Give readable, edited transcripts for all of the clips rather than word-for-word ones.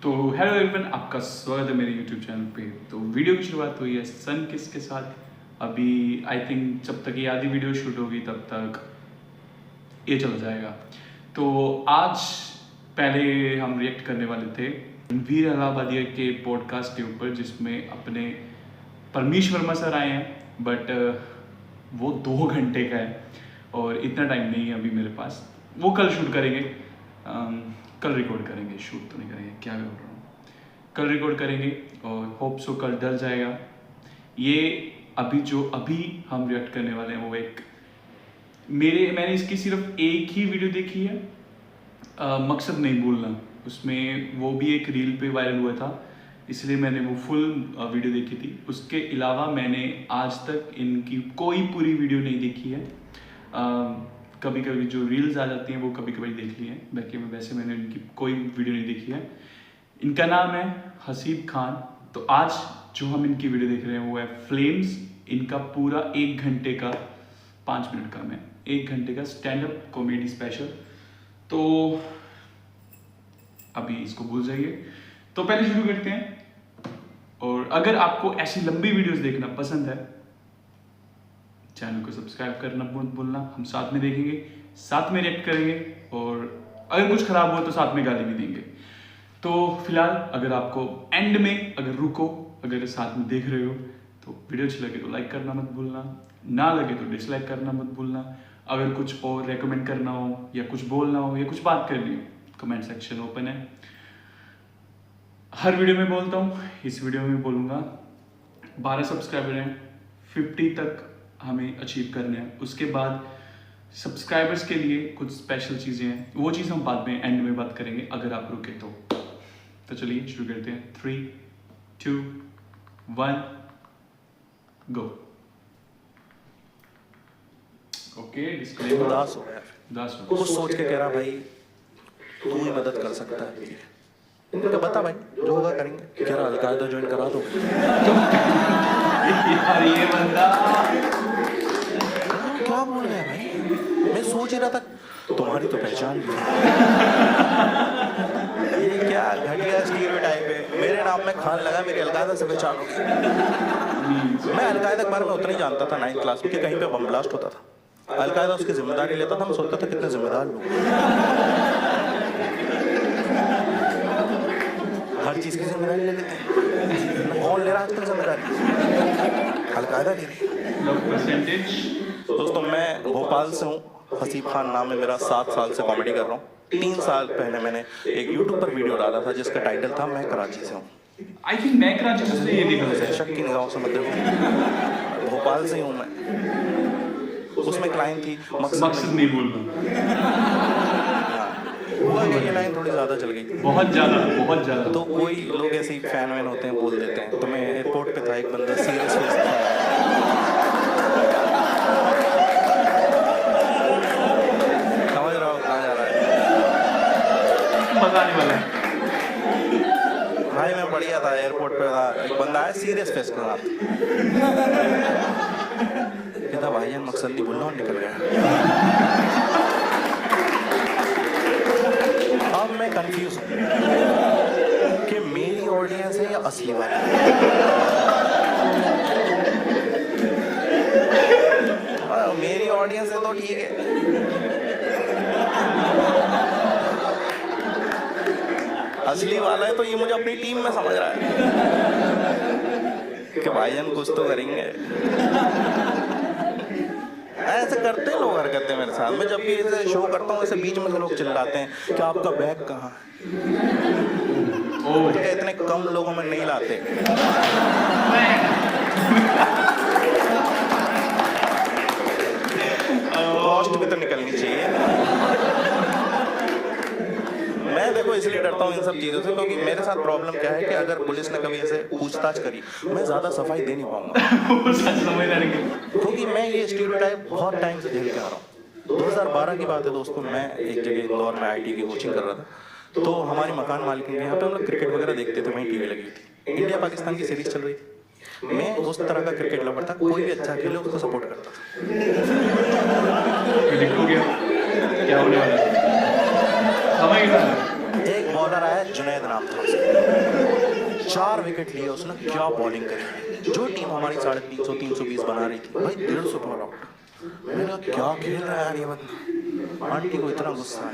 तो hello everyone, आपका स्वागत है मेरे यूट्यूब चैनल पे। तो वीडियो की शुरुआत हुई है सन किस के साथ। अभी आई थिंक जब तक ये आधी वीडियो शूट होगी तब तक ये चल जाएगा। तो आज पहले हम रिएक्ट करने वाले थे रणवीर अलाहाबादिया के पॉडकास्ट के ऊपर, जिसमें अपने परमीश वर्मा सर आए हैं। बट वो 2 घंटे का है और इतना टाइम नहीं है अभी मेरे पास। वो कल शूट करेंगे, कल रिकॉर्ड करेंगे, शूट तो नहीं करेंगे, क्या कर रहा हूँ, कल रिकॉर्ड करेंगे और होप सो कल डल जाएगा। ये अभी हम रिएक्ट करने वाले हैं वो एक मैंने इसकी सिर्फ एक ही वीडियो देखी है, मकसद नहीं भूलना। उसमें वो भी एक रील पे वायरल हुआ था, इसलिए मैंने वो फुल वीडियो देखी थी। उसके अलावा मैंने आज तक इनकी कोई पूरी वीडियो नहीं देखी है। कभी कभी जो रील्स आ जाती हैं वो कभी कभी देख ली हैं, बाकी में वैसे मैंने इनकी कोई वीडियो नहीं देखी है। इनका नाम है हसीब खान। तो आज जो हम इनकी वीडियो देख रहे हैं वो है फ्लेम्स। इनका पूरा 1 घंटे का 5 मिनट का मैं 1 घंटे का स्टैंड अप कॉमेडी स्पेशल। तो अभी इसको भूल जाइए। तो पहले शुरू करते हैं। और अगर आपको ऐसी लंबी वीडियोस देखना पसंद है, चैनल को सब्सक्राइब करना मत भूलना। हम साथ में देखेंगे, साथ में रिएक्ट करेंगे और अगर कुछ खराब हो तो साथ में गाली भी देंगे। तो फिलहाल अगर आपको एंड में अगर साथ में देख रहे हो तो वीडियो अच्छी लगे तो लाइक करना मत भूलना, ना लगे तो डिसलाइक करना मत भूलना। अगर कुछ और रेकमेंड करना हो या कुछ बोलना हो या कुछ बात करनी हो, कमेंट सेक्शन ओपन है। हर वीडियो में बोलता हूँ, इस वीडियो में बोलूँगा। 12 सब्सक्राइबर हैं, 50 तक हमें अचीव करने हैं। उसके बाद सब्सक्राइबर्स के लिए कुछ स्पेशल चीज़ें हैं, वो चीज़ हम बाद में एंड में बात करेंगे अगर आप रुके तो चलिए शुरू करते हैं। 3, 2, 1 गो। Okay, disclaimer. उदास हो गया, उदास हो कुछ सोच के कह रहा भाई तू ही मदद कर सकता है मेरी। इनको बता भाई जो होगा करेंगे। कह रहा अलकायदा ज्वाइन करा दो। यार ये बंदा क्या बोल रहा है भाई? मैं सोच ही रहा था तुम्हारी तो पहचान भी है। ये क्या घटिया स्टीरियोटाइप है। मेरे नाम में खान लगा, मेरी अलकायदा से पहचान होगी। मैं अलकायदा के बारे में उतना ही जानता था 9th क्लास में कि कहीं पे बम ब्लास्ट होता था, अलकायदा उसकी जिम्मेदारी लेता था। मैं सोचता था कितने जिम्मेदार लोग, हर चीज की जिम्मेदारी ले लेते हैं। कौन ले रहा है आजकल जिम्मेदारी? अलकायदा ले रही है। दोस्तों मैं भोपाल से हूँ, हसीब खान नाम है मेरा। 7 साल से कॉमेडी कर रहा हूँ। 3 साल पहले मैंने एक यूट्यूब पर वीडियो डाला था जिसका टाइटल था मैं कराची से हूँ। आई थिंक मैं कराची से ये देखा शक की निगाहों से मत देखो, भोपाल से हूँ मैं। उसमें एक लाइन थी मकसद नहीं बोलना। ये लाइन थोड़ी ज्यादा चल गई, बहुत ज्यादा। तो कोई लोग ऐसे ही फैन वैन होते हैं, बोल देते हैं। तो मैं एयरपोर्ट पे था, एक बंदा सीरियस समझ रहा हो कहाँ जा रहा है, मजा आने वाला है। भाई मैं बढ़िया था, एयरपोर्ट पे था, एक बंदा आया सीरियस फेस के साथ। कहता भाई जान मकसद नहीं बोलना, और निकल गया। अब मैं कंफ्यूज हूँ कि मेरी ऑडियंस है या असली वाली। मेरी ऑडियंस है तो ठीक है, असली वाला है तो ये मुझे अपनी टीम में समझ रहा है कि भाईजान कुछ तो करेंगे। ऐसे करते हैं लोग, हरकतें मेरे साथ। मैं जब भी ऐसे शो करता हूँ, ऐसे बीच में से लोग चिल्लाते हैं कि आपका बैग कहाँ है। मुझे इतने कम लोगों में नहीं लाते। कॉस्ट भी तो निकलनी चाहिए। मैं देखो इसलिए डरता हूँ इन सब चीज़ों से, क्योंकि मेरे साथ प्रॉब्लम क्या है कि अगर पुलिस ने कभी ऐसे पूछताछ करी, मैं ज़्यादा सफाई दे नहीं पाऊंगा। क्योंकि मैं ये स्टीरियोटाइप बहुत टाइम से झेल के आ रहा हूँ। 2012 की बात है दोस्तों, मैं एक जगह इंदौर में IT की कोचिंग कर रहा था। तो हमारी मकान मालिक यहाँ पे हम लोग क्रिकेट वगैरह देखते थे, वहीं टीवी लगी हुई थी, इंडिया पाकिस्तान की सीरीज चल रही थी। मैं उस तरह का क्रिकेट लवर था, कोई भी अच्छा खेले उसको सपोर्ट करता था। क्या होने वाला है? एक बॉलर आया, जुनैद नाम था उसका, 4 विकेट लिए उसने, क्या बॉलिंग करी। जो टीम हमारी 350 320 बना रही थी भाई 150 बॉल आउट। मैंने कहा क्या खेल रहा है यार ये बंदा। आंटी को इतना गुस्सा है।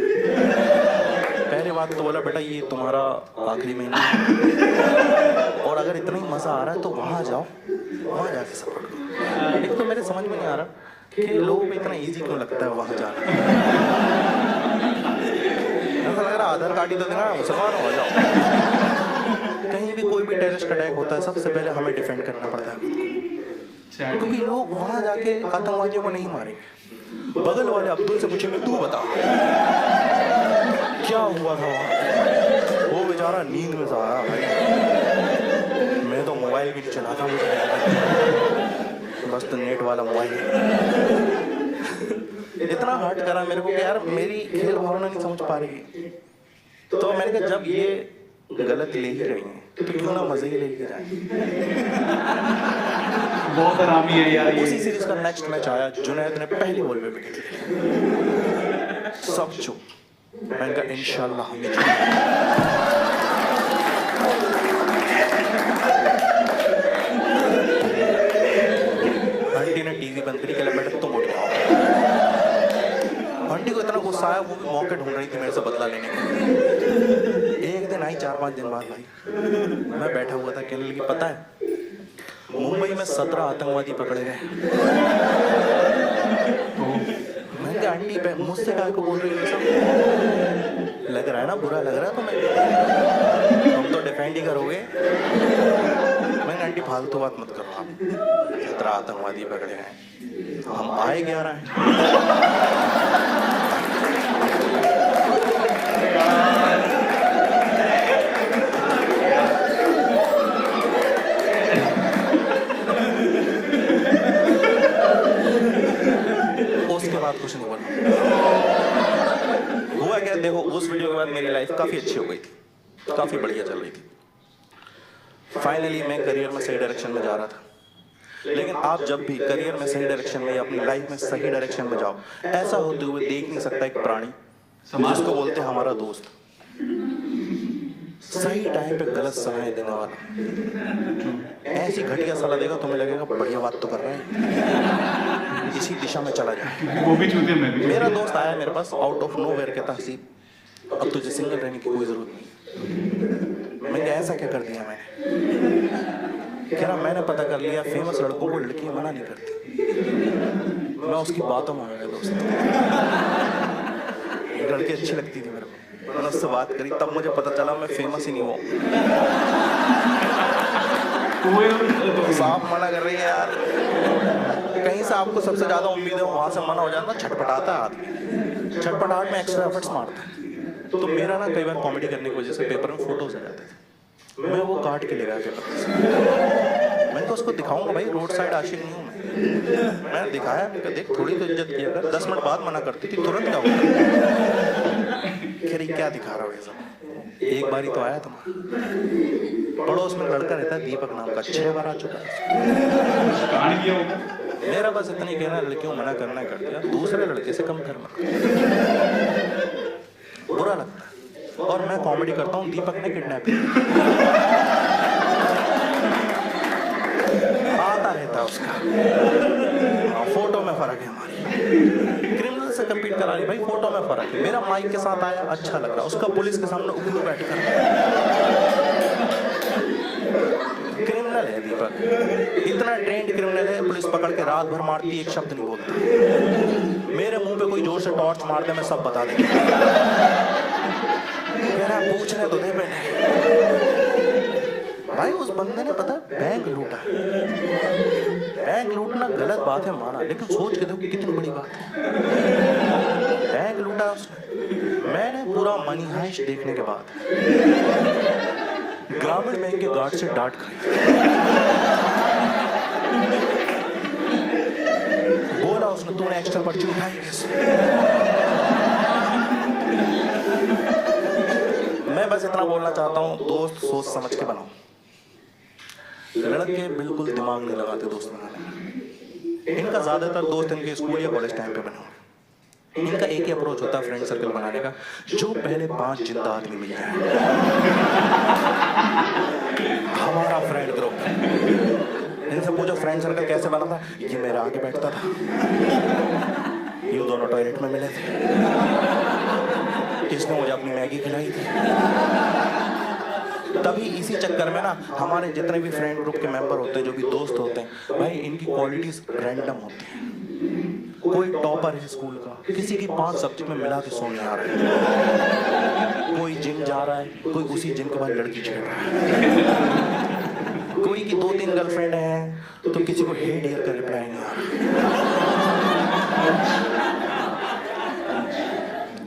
पहले बात तो बोला बेटा ये तुम्हारा आखिरी महीना है और अगर इतना ही मजा आ रहा है तो वहां जाओ, वहां जाके सपोर्ट करो। एक तो मेरे समझ में नहीं आ रहा कि लोगों को इतना इजी क्यों लगता है वहां जाना। ऐसा लग रहा आधार कार्ड ही तो देना, मुसलमान हो जाओ। कहीं भी कोई भी टेररिस्ट अटैक होता है सबसे पहले हमें डिफेंड करना पड़ता है खुद को, क्योंकि लोग वहां जाके आतंकवादियों को नहीं मारेंगे। बगल वाले अब्दुल से पूछेंगे तू बता क्या हुआ था वहां। वो बेचारा नींद में सो रहा भाई, मैं तो मोबाइल भी नहीं चलाता, बस तो नेट वाला मोबाइल। इतना हर्ट करा मेरे को कि यार मेरी खेल भावना नहीं समझ पा रही। तो मैंने कहा जब ये गलत ले ही रही हैं तो क्यों ना मजे ही लेके जाएं। बहुत आरामी है यार। उसी सीरीज का नेक्स्ट मैच आया, जुनैद ने पहली बॉल पे विकेट लिया, सब चुप। मैंने कहा इंशाल्लाह हम आंटी ने टीवी बंद करी, कहला बेटा तुम उठ जाओ। आंटी को इतना गुस्सा आया, वो भी मौके ढूंढ रही थी मेरे से बदला लेने का। एक दिन आई 4-5 दिन बाद भाई, मैं बैठा हुआ था, कहने लगी पता है मुंबई में 17 आतंकवादी पकड़े गए। मैंने कहा आंटी पे मुझसे काय को बोल रही है सब, लग रहा है ना बुरा लग रहा है तुम्हें, तुम तो डिफेंड ही करोगे। मैंने आंटी फालतू बात मत करो आप, 17 आतंकवादी पकड़े हैं, हम आए 11 हैं। उसके बाद कुछ नहीं बोला। हुआ क्या देखो, उस वीडियो के बाद मेरी लाइफ काफी अच्छी हो गई थी, काफी बढ़िया चल रही थी। फाइनली मैं करियर में सही डायरेक्शन में जा रहा था। लेकिन आप जब भी करियर में सही डायरेक्शन में या अपनी लाइफ में सही डायरेक्शन में जाओ, ऐसा होते हुए देख नहीं सकता एक प्राणी जिसको बोलते हैं हमारा दोस्त, सही टाइम पे गलत समय देने वाला ऐसी घटिया सलाह देगा, तुम्हें लगेगा बढ़िया बात तो कर रहा है, इसी दिशा में चला जाए। वो भी चूते में भी। मेरा दोस्त आया मेरे पास आउट ऑफ नोवेयर, कहता हसीब अब तुझे सिंगल रहने की कोई जरूरत नहीं। मैंने ऐसा क्या कर दिया मैंने? कह रहा मैंने पता कर लिया फेमस लड़कों को लड़कियां मना नहीं करती। मैं उसकी बातों में आ गया दोस्त, लड़की अच्छी लगती थी मेरे को, मैंने उससे बात करी, तब मुझे पता चला मैं फेमस ही नहीं हूँ। साफ मना कर रही है यार, कहीं से आपको सबसे ज्यादा उम्मीद है वहां से मना हो जाता, छटपटाता है आदमी, छटपटाहट में एक्स्ट्रा एफर्ट्स मारता है। तो मेरा ना कई बार कॉमेडी करने की वजह से पेपर में फोटोज आ जाते थे, मैं वो काट के ले गया पेपर से। मैं तो उसको दिखाऊंगा भाई, रोड साइड आशिक नहीं हूँ मैंने दिखाया, मैं देख थोड़ी तो इज्जत किया कर, 10 मिनट बाद मना करती थी, तुरंत क्या होगा? कह रही क्या दिखा रहा हो ये सब, एक बार ही तो आया तुम। पड़ोस में लड़का रहता है दीपक नाम का, 6 बार आ चुका है। मेरा बस इतना ही कहना, लड़कियों मना करना कर दिया, दूसरे लड़के से कम कर मत। बुरा लगता है। और मैं कॉमेडी करता हूँ, दीपक ने किडनैप आता रहता है उसका। फोटो में फर्क है हमारी, क्रिमिनल से कम्पीट करा रही भाई, फोटो में फर्क है। मेरा माइक के साथ आया अच्छा लग रहा, उसका पुलिस के सामने उल्लू बैठ कर। क्रिमिनल है दीपक, इतना ट्रेंड क्रिमिनल है, पुलिस पकड़ के रात भर मारती, एक शब्द नहीं बोलता। मेरे मुंह पे कोई जोर से टॉर्च मार दे, मैं सब बता देंगे। मेरा पूछने तो दे पहले भाई, उस बंदे ने पता बैंक लूटा। बैंक लूटना गलत बात है माना, लेकिन सोच के देखो कितनी बड़ी बात है। बैंक लूटा उसने। मैंने पूरा मनी हाइस्ट देखने के बाद ग्रामीण बैंक के गार्ड से डांट खाई। बोला उसने तूने एक्स्ट्रा पर्ची उठाई कैसे? मैं बस इतना बोलना चाहता हूँ, दोस्त सोच समझ के बनाओ। लड़के बिल्कुल दिमाग नहीं लगाते दोस्त बनाने में। इनका ज्यादातर दोस्त इनके स्कूल या कॉलेज टाइम पे बने होंगे। इनका एक ही अप्रोच होता है फ्रेंड सर्कल बनाने का, जो पहले 5 जिंदा आदमी मिल जाए हमारा फ्रेंड ग्रुप। इनसे पूछो फ्रेंड सर्कल कैसे बना था, ये मेरे आगे बैठता था, ये दोनों टॉयलेट में मिले थे, इसने मुझे अपनी मैगी खिलाई थी। तभी इसी चक्कर में ना हमारे जितने भी फ्रेंड ग्रुप के मेंबर होते हैं, जो भी दोस्त होते हैं, भाई इनकी क्वालिटीज रैंडम होती हैं। कोई टॉपर है स्कूल का, किसी की 5 सब्जेक्ट में मिला के सोने आ रहा है, कोई जिम जा रहा है, कोई उसी जिम के बाद लड़की छेड़ रहा है, कोई की 2-3 गर्लफ्रेंड है तो किसी को हे डियर का रिप्लाई नहीं आ रहा।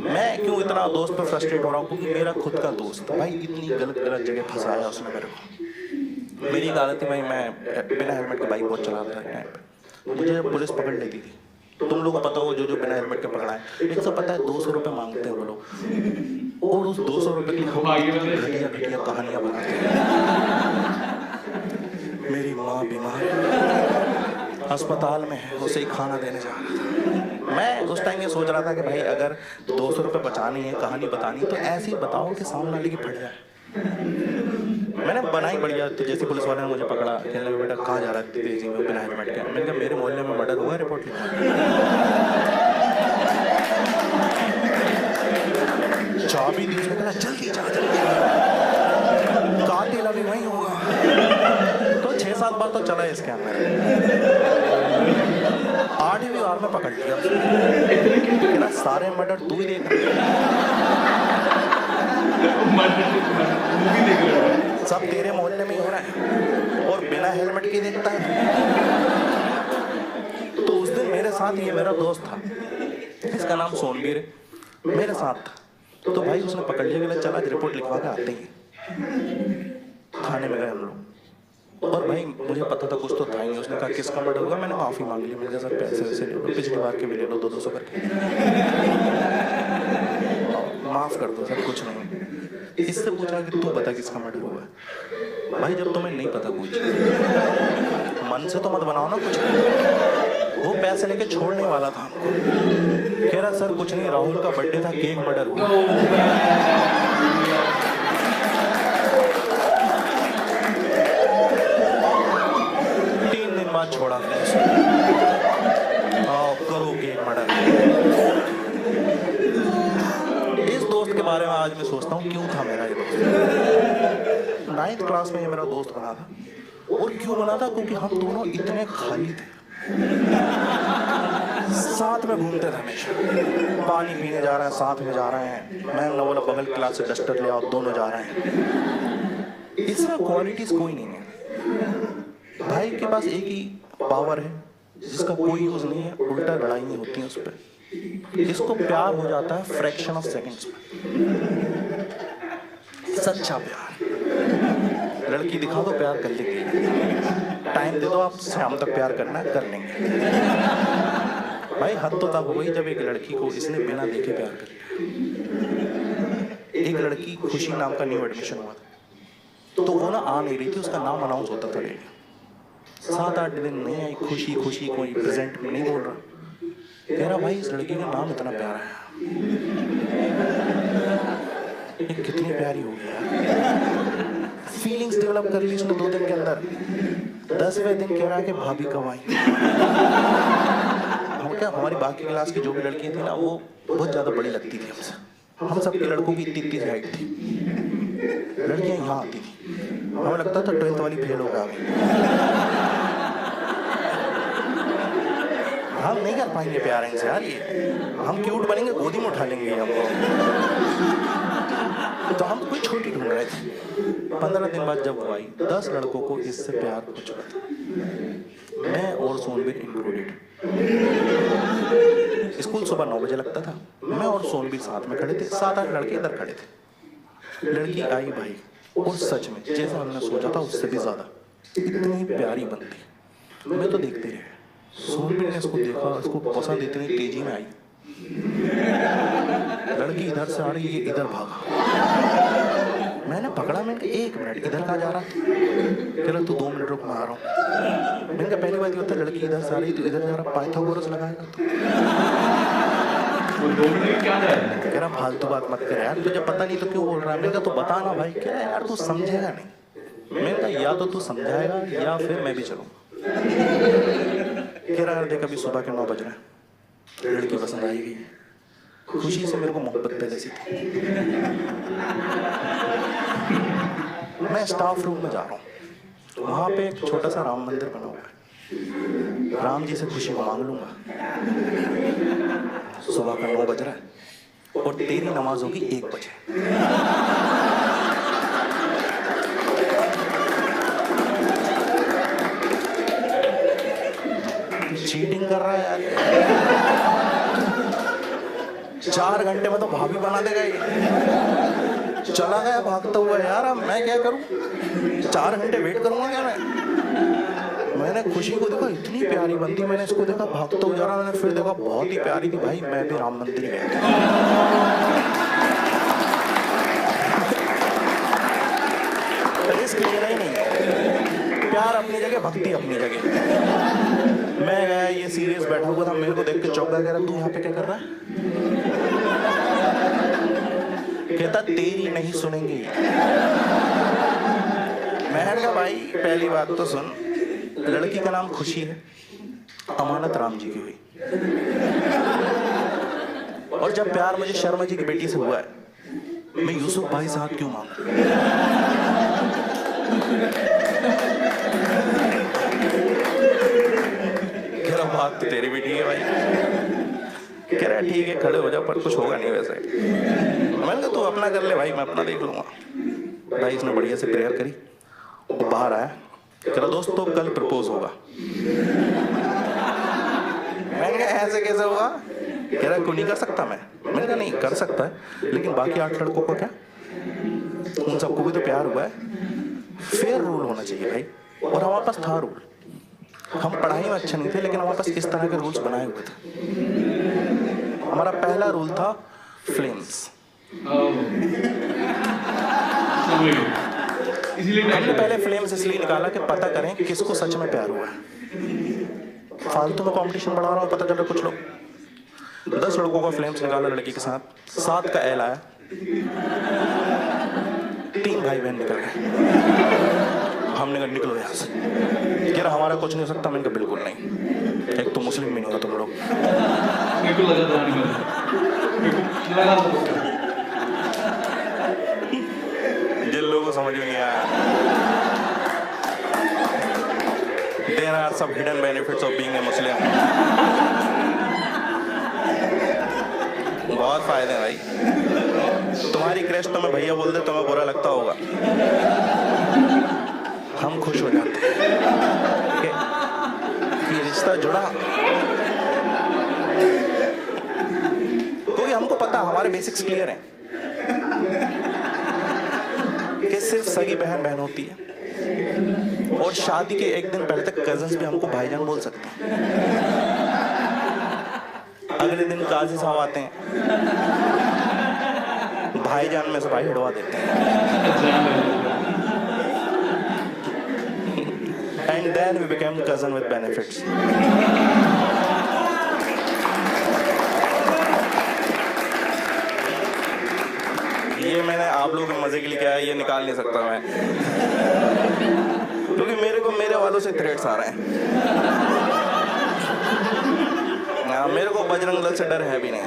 मैं क्यों इतना दोस्त पे फ्रस्ट्रेट हो रहा हूँ, क्योंकि मेरा खुद का दोस्त भाई इतनी गलत गलत जगह फंसाया उसने मेरे को। मेरी एक आदत थी भाई, मैं बिना हेलमेट के बाइक बहुत चलाता था टाइम पे, मुझे पुलिस पकड़ लेती थी। तुम लोगों को पता हो जो बिना हेलमेट के पकड़ा है, एक तो पता है 200 रुपये मांगते हैं वो लोग, और उस 200 रुपये की घटिया घटिया कहानियां बनाते हैं। मेरी माँ बीमार अस्पताल में है, उसे ही खाना देने जा रहा था। मैं उस टाइम ये सोच रहा था कि भाई अगर 200 रुपये बचानी है, कहानी बतानी, तो ऐसे ही बताओ कि सामने वाले की फट जाए। मैंने बनाई बढ़िया, तो जैसे पुलिस वाले ने मुझे पकड़ा, कहने लगे बेटा कहाँ जा रहा है तेजी में बिना हेलमेट के। मैंने कहा मेरे मोहल्ले में मर्डर हुआ, रिपोर्ट लिखा। चाबी दी, उसने कहा जल्दी जा जल्दी, कातिल अभी वहीं होगा। तो 6-7 बार तो चला इसके अंदर, 8वीं बार में पकड़ लिया। कहना सारे मर्डर तू ही देख रहा, सब तेरे मोहल्ले में ही हो रहा है और बिना हेलमेट के देखता है। तो उस दिन मेरे साथ ये मेरा दोस्त था, इसका नाम सोनबीर है, मेरे साथ था। तो भाई उसने पकड़ लिया, कहला चला रिपोर्ट लिखवा के आते ही थाने में गए हम लोग। और भाई मुझे पता था कुछ तो था ही। उसने कहा किसका मर्डर होगा, मैंने माफी मांग ली। मैंने कहा सर पैसे वैसे ले लो, पिछली बार के भी ले लो 200 करके, माफ कर दो सर, कुछ नहीं। इससे पूछा कि तू बता किसका मर्डर हुआ है। भाई जब तुम्हें नहीं पता कुछ, मन से तो मत बनाओ ना कुछ। वो पैसे लेके छोड़ने वाला था हमको, कह रहा सर कुछ नहीं, राहुल का बर्थडे था, केक मर्डर हुआ। 3 दिन बाद छोड़ा, आओ करो केक मर्डर। इस दोस्त के बारे में आज मैं सोचता हूँ क्यों था मेरा ये दोस्त। 9th क्लास में ये मेरा दोस्त बना था। और क्यों बना था, क्योंकि हम दोनों इतने खाली थे, साथ में घूमते थे हमेशा, पानी पीने जा रहे हैं साथ में जा रहे हैं। मैं न बोला बगल क्लास से डस्टर ले आओ, दोनों जा रहे हैं। इसमें क्वालिटीज कोई नहीं है। भाई के पास एक ही पावर है जिसका कोई यूज नहीं है, उल्टा लड़ाई नहीं होती है उस पर। इसको प्यार हो जाता है फ्रैक्शन ऑफ सेकंड्स में, सच्चा प्यार। लड़की दिखा दो प्यार कर लेंगे, टाइम दे दो, आप शाम तक प्यार करना है कर लेंगे। भाई हद तो तब हुई जब एक लड़की को इसने बिना देखे प्यार कर लिया। एक लड़की खुशी नाम का न्यू एडमिशन हुआ था, तो वो ना आ नहीं रही थी, उसका नाम अनाउंस होता था डेली। 7-8 दिन नहीं आई, खुशी खुशी कोई प्रेजेंट नहीं बोल रहा। कह रहा भाई इस लड़की का नाम इतना प्यारा है, ये कितनी प्यारी होगी यार। फीलिंग्स डेवलप कर ली उसने 2 दिन के अंदर। 10वें दिन कह रहा है कि भाभी कब आई। हम क्या, हमारी बाकी क्लास की जो भी लड़कियां थी ना, वो बहुत ज्यादा बड़ी लगती थी हमसे। हम सबके लड़कों की इतनी हाइट थी, लड़कियां यहाँ आती थी, हमें लगता था 12th वाली फेल हो गया। हम नहीं कर पाएंगे प्यार इनसे यार, ये हम क्यूट बनेंगे, गोदी में उठा लेंगे हमको। तो हम कोई छोटी ढूंढ रहे थे। 15 दिन बाद जब वो आई, 10 लड़कों को इससे प्यार हो चुका था, मैं और सोनबीर इंक्लूडेड। स्कूल सुबह 9 बजे लगता था, मैं और सोनबीर साथ में खड़े थे, 7-8 लड़के इधर खड़े थे। लड़की आई भाई, और सच में जैसा हमने सोचा था उससे भी ज्यादा इतनी प्यारी बनती। मैं तो देखते रहे। सोनबीर ने इसको देखा, उसको पसंद इतनी तेजी में आई। लड़की इधर से आ रही है, इधर भागा। मैंने पकड़ा, मैंने कहा 1 मिनट, इधर कहाँ जा रहा? कह रहा तू 2 मिनट रुक, मैं आ रहा हूँ। मैंने कहा पहली बात ये होता है, लड़की इधर से आ रही तो इधर जा रहा, पाइथागोरस लगाएगा तो। वो 2 मिनट में क्या जाएगा? कह रहा फालतू बात मत कर यार, तुझे पता नहीं तो क्यों बोल रहा है। मैंने कहा तो बता ना भाई। कह रहा यार तू समझेगा नहीं। मैंने कहा या तो तू समझाएगा या फिर मैं भी चलूँ। कह रहा यार देख अभी सुबह के 9 बज रहे हैं, लड़की पसंद आई गई, खुशी से मेरे को मोहब्बत पहले से थी। मैं स्टाफ रूम में जा रहा हूँ, वहाँ पे एक छोटा सा राम मंदिर बना हुआ है, राम जी से खुशी को मांग लूंगा। सुबह का 9 बज रहा है और तेरी नमाज होगी 1 बजे। चीटिंग कर रहा है यार। 4 घंटे में तो भाभी बना देगा ये। चला गया भागता हुआ यार, अब मैं क्या करूं? 4 घंटे वेट करूंगा क्या मैंने खुशी को देखा इतनी प्यारी बनती, मैंने इसको देखा भागता हुआ जा रहा, मैंने फिर देखा बहुत ही प्यारी थी भाई, मैं भी राम मंदिर गया। रिस्क लेना ही नहीं, प्यार अपनी जगह, भक्ति अपनी जगह। मैं गया, ये सीरियस बैठा हुआ था, मेरे को देख के चौंका, कह रहा तू यहाँ पे क्या कर रहा है? कहता तेरी नहीं सुनेंगे। मैं कहा भाई पहली बात तो सुन, लड़की का नाम खुशी है, अमानत राम जी की हुई, और जब प्यार मुझे शर्मा जी की बेटी से हुआ है, मैं यूसुफ भाई से हाथ क्यों मांगू? कह रहा बात तो तेरी भी ठीक है भाई। कह रहा ठीक है खड़े हो जा, पर कुछ होगा नहीं वैसे। मैंने कहा तू अपना कर ले भाई, मैं अपना देख लूंगा। भाई इसने बढ़िया से प्रेयर करी, वो बाहर आया, कह रहा दोस्त तो कल प्रपोज होगा। मैंने कहा ऐसे कैसे होगा? कह रहा क्यों नहीं कर सकता मैंने कहा नहीं कर सकता है, लेकिन बाकी 8 लड़कों को क्या? उन सबको भी तो प्यार हुआ है। फेयर रूल होना चाहिए भाई, और हमारे पास था रूल। हम पढ़ाई में अच्छे नहीं थे, लेकिन हमारे पास इस तरह के रूल्स बनाए हुए थे। हमारा पहला रूल था फ्लेम्स। हमने पहले फ्लेम्स इसलिए निकाला कि पता करें कि किसको सच में प्यार हुआ है। फालतू में कंपटीशन बढ़ा रहा हूँ, पता चल रहा कुछ लोग 10 लड़कों का फ्लेम्स निकाला लड़की के साथ, 7 का एल आया, 3 भाई बहन निकल गए। हमने कहा निकलो यहाँ से। कह रहा हमारा कुछ नहीं हो सकता। मैंने कहा बिल्कुल नहीं, एक तो मुस्लिम भी नहीं हो तुम लोग। जिन लोगों को समझ में नहीं आया, there are some hidden benefits of being a Muslim. बहुत फायदे हैं भाई। तुम्हारी क्रैश तुम्हें भैया बोल दे, तुम्हें बुरा लगता होगा, हम खुश हो जाते हैं कि रिश्ता जुड़ा, क्योंकि हमको पता हमारे बेसिक्स क्लियर हैं कि सिर्फ सगी बहन बहन होती है, और शादी के 1 दिन पहले तक कजन्स भी हमको भाईजान बोल सकते हैं। अगले दिन काजी साहब आते हैं, भाईजान में से भाई हटवा देते हैं, and then we became cousin with benefits. ये मैंने आप लोगों के मजे के लिए क्या है, ये निकाल नहीं सकता मैं, क्योंकि मेरे को मेरे वालों से थ्रेट्स आ रहे हैं। मेरे को बजरंग दल से डर है भी नहीं।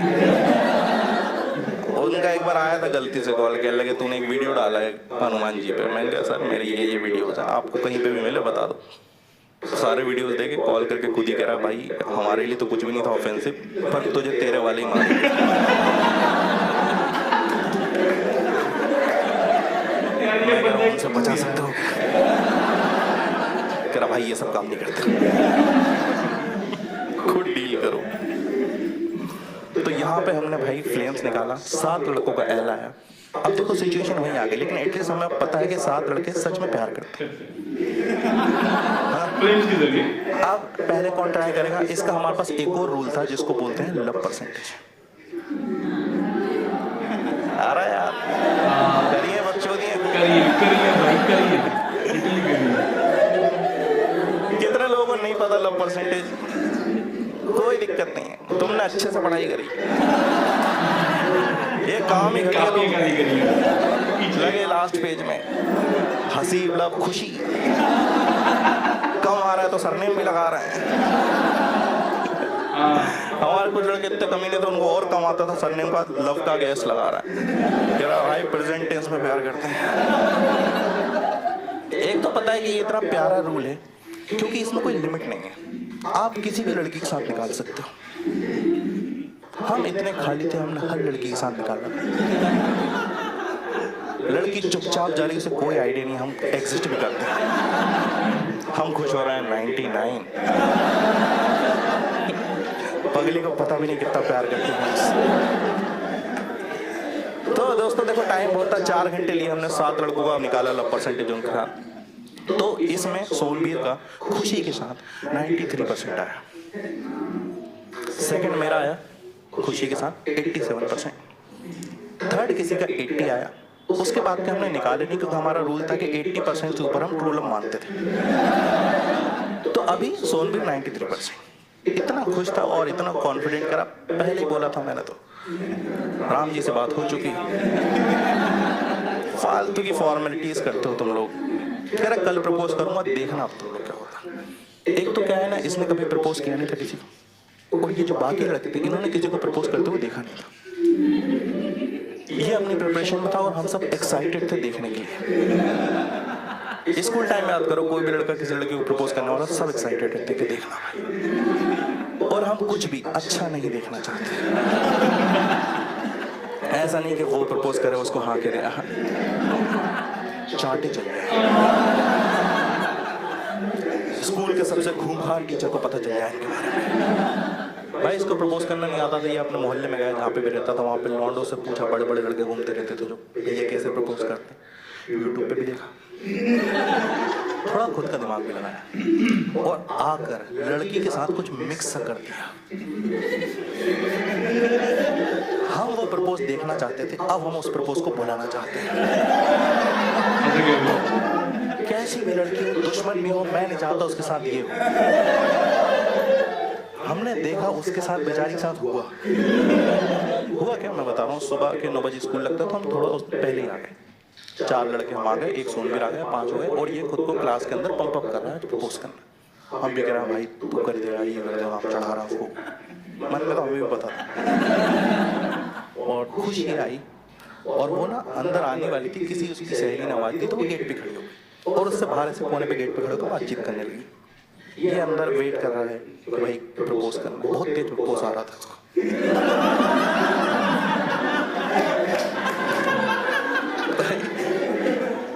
उनका एक बार आया था गलती से कॉल, कहने लगे तूने एक वीडियो डाला है हनुमान जी पे। मैंने कहा सर मेरी ये वीडियोस है, आपको कहीं पे भी मिले बता दो। सारे वीडियोस देखे, कॉल करके खुद ही कह रहा भाई हमारे लिए तो कुछ भी नहीं था ऑफेंसिव, पर तुझे तेरे वाले ही मारे। उनसे बचा सकते हो? कह रहा भाई ये सब काम नहीं करते, खुद डील करो। तो यहाँ पे हमने भाई फ्लेम्स निकाला, 7 लड़कों का एल आया। अब देखो सिचुएशन वहीं आ गई, लेकिन एटलीस्ट हमें पता है कि 7 लड़के सच में प्यार करते हैं। अब पहले कौन ट्राई करेगा? इसका हमारे पास एक और रूल था जिसको बोलते हैं लव परसेंटेज। आ रहा है यार, करिए बच्चों दिए, करिए भाई करिए। कितने लोगों को नहीं पता लव परसेंटेज? कोई दिक्कत नहीं है, तुमने अच्छे से पढ़ाई करी, ये काम ही काफी गाली करी है। लगे लास्ट पेज में हंसी मतलब खुशी कम आ रहा है तो सरनेम भी लगा रहे हैं। हमारे कुछ लड़के इतने कमीने तो उनको और कम आता था, सरनेम का लव का गैस लगा रहा है। कह रहा भाई प्रेजेंट टेंस में प्यार करते हैं। एक तो पता है कि ये इतना प्यारा रूल है क्योंकि इसमें कोई लिमिट नहीं है, आप किसी भी लड़की के साथ निकाल सकते हो। हम इतने खाली थे, हमने हर लड़की के साथ निकाला। लड़की चुपचाप जा रही, उसे कोई आइडिया नहीं, हम एग्जिस्ट भी करते हैं। हम खुश हो रहे हैं 99, पगली को पता भी नहीं कितना प्यार करते हैं। तो दोस्तों देखो टाइम बहुत था, 4 घंटे लिए हमने 7 लड़कों का निकाला लव परसेंटेज उनके साथ। तो इसमें सोनबीर का खुशी के साथ 93% आया। सेकंड मेरा आया खुशी के साथ 87%। थर्ड किसी का 80 आया। उसके बाद के हमने निकाले नहीं क्योंकि हमारा रूल था कि 80% से ऊपर हम ट्रू लव मानते थे। तो अभी सोनबीर 93%। इतना खुश था और इतना कॉन्फिडेंट करा, पहले ही बोला था मैंने तो राम जी से बात हो चुकी। फालतू की फॉर्मेलिटीज करते हो तुम लोग। कह रहा कल प्रपोज करूंगा, देखना अब तुम लोग क्या होता। एक तो क्या है ना, इसने कभी प्रपोज किया नहीं था किसी को, और ये जो बाकी लड़के थे इन्होंने किसी को प्रपोज करते हुए देखा नहीं था। ये अपनी प्रिपरेशन में था और हम सब एक्साइटेड थे देखने के लिए। स्कूल टाइम में याद करो, कोई भी लड़का किसी लड़की को प्रपोज करने वाला, सब एक्साइटेड थे कि देखना भाई। और हम कुछ भी अच्छा नहीं देखना चाहते। ऐसा नहीं कि वो प्रपोज करे उसको हाँ के दे, चाटे चल गए। स्कूल के सबसे खूंखार टीचर को पता चल जाए इनके बारे में। भाई इसको प्रपोज करना नहीं आता था, ये अपने मोहल्ले में गया जहाँ पे भी रहता था, वहाँ पे लॉन्डो से पूछा, बड़े बड़े लड़के घूमते रहते थे जो ये कैसे प्रपोज करते, यूट्यूब पे भी देखा, थोड़ा खुद का दिमाग भी लगाया और आकर लड़की के साथ कुछ मिक्स कर दिया। हम वो प्रपोज देखना चाहते थे, अब हम उस प्रपोज को बुलाना चाहते हैं। कैसी भी लड़की हो, दुश्मन भी हो, मैं नहीं चाहता उसके साथ ये हो। हमने देखा उसके साथ, बेचारी के साथ हुआ क्या मैं बता रहा हूँ। सुबह के 9 बजे स्कूल लगता था, हम थोड़ा उससे पहले ही आ गए। 4 लड़के हम आ गए, एक सोनबीर आ गया, 5 हो गए और ये खुद को क्लास के अंदर पंप अप कर रहा है प्रपोज करना। हम भी कह रहे हैं भाई तू कर दे रहा, ये कर दे, आप चढ़ा रहा उसको। मन में तो हमें भी पता था। और खुशी आई और वो ना अंदर आने वाली थी, किसी उसकी सहेली ने आवाज दी तो वो गेट पे खड़ी हो गई और उससे बाहर से कोने पे गेट पे खड़े होकर बातचीत करने लगी। ये अंदर वेट कर रहा है कि भाई प्रपोज करना, बहुत तेज प्रपोज आ रहा था उसको।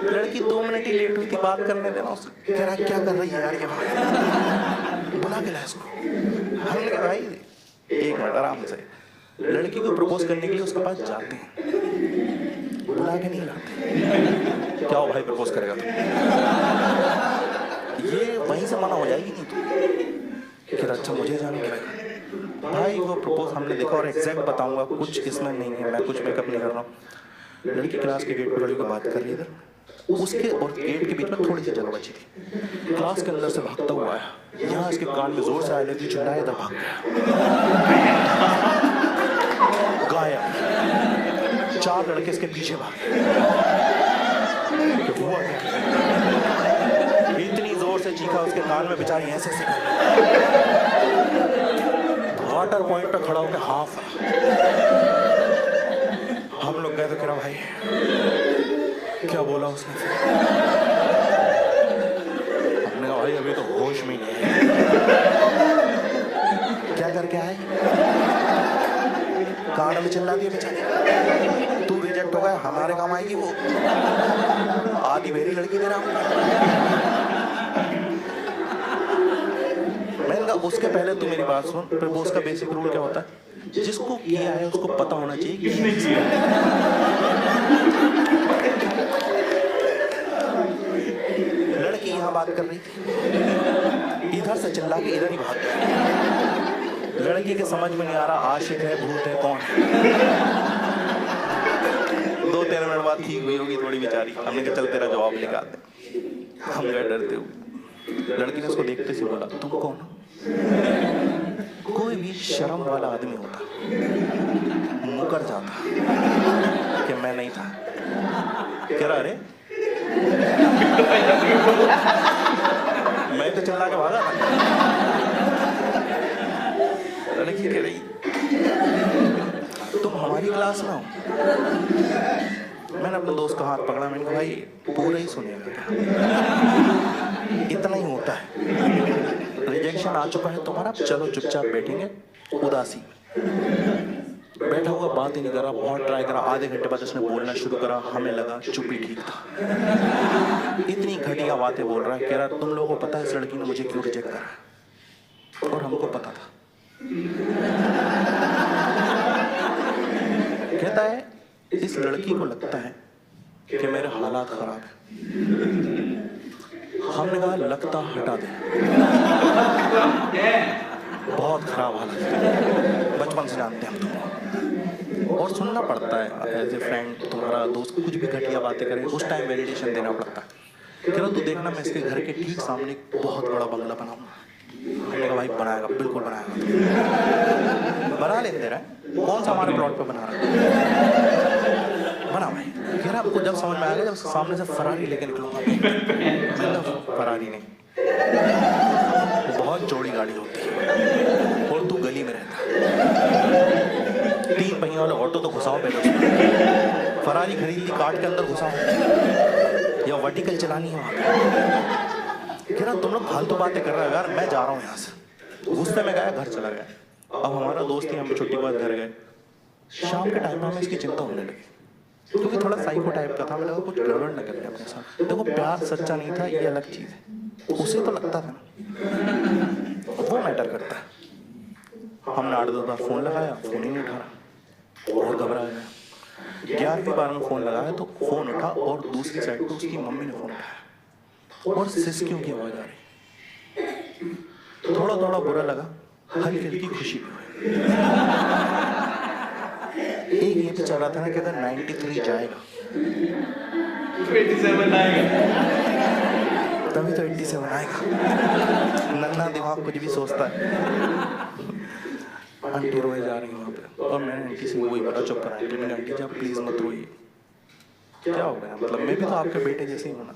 लड़की 2 मिनट ही लेट हुई थी, बात करने देना उसको। कह रहा क्या कर रही है यार ये, बुला के ला इसको। हमने कहा भाई 1 मिनट आराम से। लड़की को प्रपोज करने के लिए उसके पास जाते हैं, बुला के नहीं लाते। क्या हो भाई प्रपोज करेगा तू? ये वहीं से मना हो जाएगी नहीं तो। फिर अच्छा मुझे जाने के भाई वो प्रपोज हमने देखा और एग्जैक्ट बताऊंगा, कुछ इसमें नहीं है, मैं कुछ मेकअप नहीं कर रहा हूँ। लड़की क्लास के गेट पर लड़की को बात कर रही है, उसके और गेट के बीच में थोड़ी सी जगह बची थी। क्लास के अंदर से भागता हुआ आया, यहाँ इसके कान में जोर से आया, लेती चिल्लाया, इधर भाग गया, गायब। 4 लड़के इसके पीछे भागे। हुआ इतनी जोर से चीखा, उसके कान में बेचारी ऐसे से वाटर पॉइंट पे खड़ा होकर हाफ। हम लोग गए तो कह रहा भाई क्या बोला उसने? हमने कहा भाई अभी तो होश में नहीं है। क्या करके आए? कार्ड में चिल्ला दिया बेचारी, तू रिजेक्ट हो गया, हमारे काम आएगी वो। आधी मेरी लड़की दे रहा हूँ। मैंने कहा उसके पहले तू मेरी बात सुन। प्रपोज का बेसिक रूल क्या होता है? जिसको किया है उसको पता होना चाहिए किसने किया। लड़की यहाँ बात कर रही थी, इधर से चिल्ला के इधर ही भाग गया। लड़की के समझ में नहीं आ रहा आशिक है भूत है कौन है। 2-3 मिनट बाद ठीक हुई होगी थोड़ी बेचारी। हमने कहा चल तेरा जवाब लेकर आते। हम गए डरते हुए। लड़की ने उसको देखते से बोला तुम कौन हो? कोई भी शर्म वाला आदमी होता मुकर जाता कि मैं नहीं था। कह रहा अरे मैं तो चिल्ला के भागा था। लड़की कह रही तुम हमारी क्लास में हो। मैंने अपने दोस्त का हाथ पकड़ा, मैंने कहा भाई पूरा ही सुनेगा, इतना ही होता है, रिजेक्शन आ चुका है तुम्हारा, चलो चुपचाप बैठेंगे। उदासी बैठा हुआ, बात ही नहीं करा, बहुत ट्राई करा। आधे घंटे बाद उसने बोलना शुरू करा, हमें लगा चुप ही ठीक था। इतनी घटिया बातें बोल रहा है, कह रहा तुम लोगों को पता है इस लड़की ने मुझे क्यों रिजेक्ट करा, और हमको पता था। कहता है इस लड़की को लगता है कि मेरे हालात खराब है। हमने कहा लगता हटा दे, बहुत खराब हालत है, बचपन से जानते हैं हम तुमको, और सुनना पड़ता है एज ए फ्रेंड। तुम्हारा दोस्त कुछ भी घटिया बातें करे उस टाइम वैलिडेशन देना पड़ता है। कह रहा तू देखना मैं इसके घर के ठीक सामने एक बहुत बड़ा बंगला बनाऊंगा। हमने कहा भाई बनाएगा, बिल्कुल बनाएगा, बना लेते रहे, कौन सा हमारे प्लॉट पे बना रहा है, बना भाई। कह रहा आपको जब समझ में आएगा जब सामने से फरारी लेके निकलूंगा। मैं फरारी नहीं, बहुत चौड़ी गाड़ी होती है और तू गली में रहता है, 3 पहिए वाले ऑटो तो घुसाओ पहले, फरारी खरीद ली, काट के अंदर घुसाओ, या वर्टिकल चलानी है वहाँ। कह रहा तुम लोग फालतू बातें कर रहे हो यार, मैं जा रहा हूँ यहाँ से। गुस्से में गया, घर चला गया। अब हमारा दोस्त ही, हम छुट्टी के बाद घर गए। शाम के टाइम में हमें इसकी चिंता होने लगी, क्योंकि थोड़ा साइको टाइप का था। मैंने कहा कुछ गड़बड़ न करने अपने साथ। देखो प्यार सच्चा नहीं था, ये अलग चीज है, उसे तो लगता था ना, वो मैटर करता है। हमने 8-10 बार फोन लगाया, फोन ही नहीं उठा रहा, और घबरा गया। 11वीं बार में फोन लगाया तो फोन उठा, और दूसरी साइड पर उसकी मम्मी ने फोन उठाया, और सिसकियों की आवाज आ रही। थोड़ा थोड़ा बुरा लगा, हल्की हल्की खुशी भी हुई। एक ये तो चल रहा था ना कि अगर 93 जाएगा 27 आएगा, तभी तो 87 आएगा। नन्ना दिमाग कुछ भी सोचता है। आंटी रोए जा रही वहाँ पे, और मैंने आंटी से वही बड़ा चुप करा। आंटी, मैंने आंटी जी आप प्लीज मत रोइए। क्या हो गया, मतलब मैं भी तो आपके बेटे जैसे ही हूँ ना।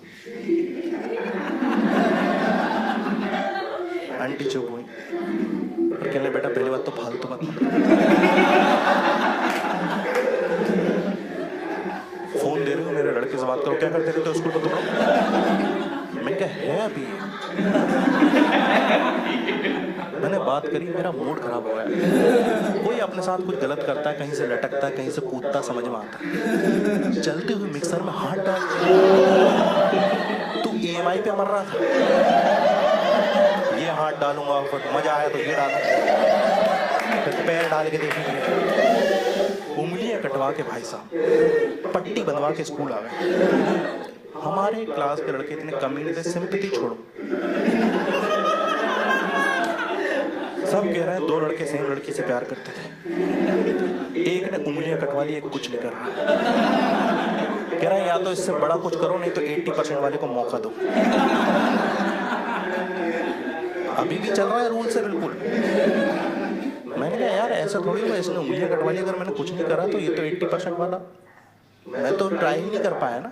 आंटी चुप हुई और कहने बेटा पहली बात तो फालतू मत, फोन दे रहे हो मेरे लड़के से बात करो, क्या करते रहते हो स्कूल में तुम लोग। मैं क्या है अभी, मैंने बात करी, मेरा मूड खराब हो गया। कोई अपने साथ कुछ गलत करता है, कहीं से लटकता है, कहीं से कूदता, समझ में आता है। चलते हुए मिक्सर में हाथ डाल, तू EMI पे मर रहा था, ये हाथ डालूंगा, फिर मजा आया तो ये डाला, फिर पैर डाल के देखेंगे, उंगलियां कटवा के भाई साहब पट्टी बनवा के स्कूल आ गए। हमारे क्लास के लड़के इतने कमीने थे, सिंपैथी छोड़ो, सब कह रहे हैं 2 लड़के सेम लड़की से प्यार करते थे, एक ने उंगलियां कटवा ली, एक कुछ नहीं कर रहा। कह रहे हैं या तो इससे बड़ा कुछ करो, नहीं तो 80% वाले को मौका दो। अभी भी चल रहा है रूल से बिल्कुल। मैंने कहा यार ऐसा थोड़ी होगा, इसने उंगलियां कटवा ली, अगर मैंने कुछ नहीं करा तो ये तो 80% वाला, मैं तो ट्राई नहीं कर पाया ना।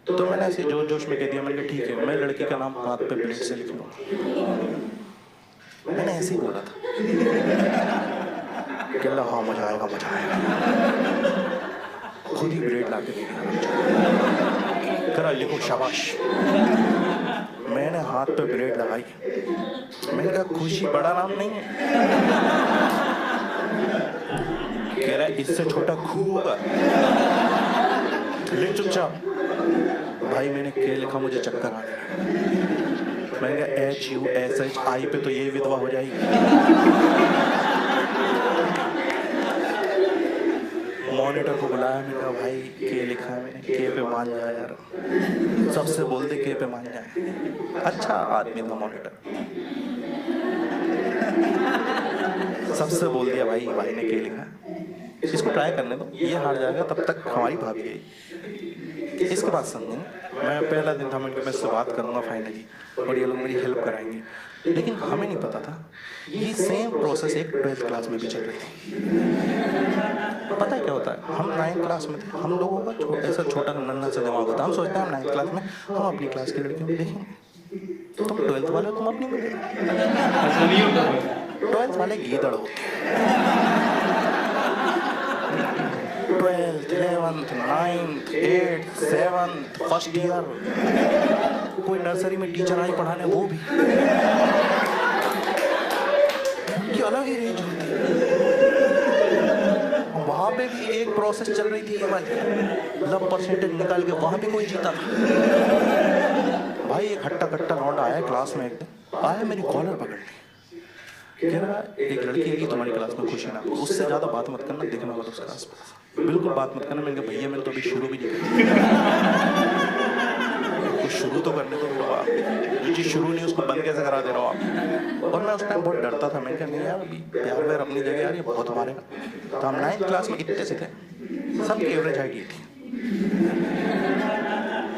तो मैंने ऐसे जोश जोश में कह दिया, मैंने कहा ठीक है मैं लड़की का नाम हाथ पे प्लेट से लिख लूँगा। मैंने ऐसे ही बोला था। कहला हाँ मजा आएगा, मजा आएगा। खुद ही ब्रेड ला के दे दिया, करा लिखो शाबाश। मैंने हाथ पे ब्रेड लगाई, मैंने कहा खुशी बड़ा नाम नहीं है। कह रहा है इससे छोटा खूब होगा, ले चुपचाप। भाई मैंने क्या लिखा, मुझे चक्कर आ गया। मैंने कहा HUSHI पे तो ये विधवा हो जाएगी। मॉनिटर को बुलाया, मैंने कहा भाई के लिखा है, मैंने के पे मान जाए यार, सबसे बोल दे के पे मान जाए। अच्छा आदमी था मॉनिटर, सबसे बोल दिया भाई ने के लिखा, इसको ट्राई करने दो, ये हार जाएगा तब तक हमारी भाभी गई। इसके बाद समझेंगे। मैं पहला दिन था, मैं इससे बात करूँगा फाइनली और ये लोग मेरी हेल्प कराएंगे, लेकिन हमें नहीं पता था ये सेम प्रोसेस एक 12th क्लास में भी चल रही थी। पता है क्या होता है, हम 9th क्लास में थे, हम लोगों का ऐसा छोटा नन्हा सा दिमाग होता है, हम सोचते हैं हम 9th क्लास में हम अपनी क्लास की लड़कियों को देखेंगे, तुम 12th वाले हो, तुम अपनी में देखो। ऐसा नहीं होता। 12th वाले गीदड़ होते हैं। 12th, 11th, 9th, 8th, 7th, first year, कोई नर्सरी में टीचर आई पढ़ाने, वो भी की अलग ही रेंज होती है। वहाँ पे भी एक प्रोसेस चल रही थी, ये वाली लव परसेंटेज निकाल के वहाँ भी कोई जीता था। भाई एक हट्टा कट्टा लौंडा आया क्लास में, एक दिन आया मेरी कॉलर पकड़ने, कह रहा एक लड़की है कि तुम्हारी क्लास में खुश है ना, उससे ज़्यादा बात मत करना, देखना मत उसके आसपास, बिल्कुल बात मत करना। मैंने कहा भैया मैंने तो अभी शुरू भी नहीं की, कुछ शुरू तो करने दो मेरे आप, जो चीज़ शुरू नहीं उसको बंद कैसे करा दे रहा हो आप। और मैं उस टाइम बहुत डरता था, मैंने कहा नहीं यार अभी प्यार व्यार अपनी जगह यार, ये बहुत मारेगा। तो हम 9th क्लास में इतने से थे, सबकी एवरेज हाइट ये थी,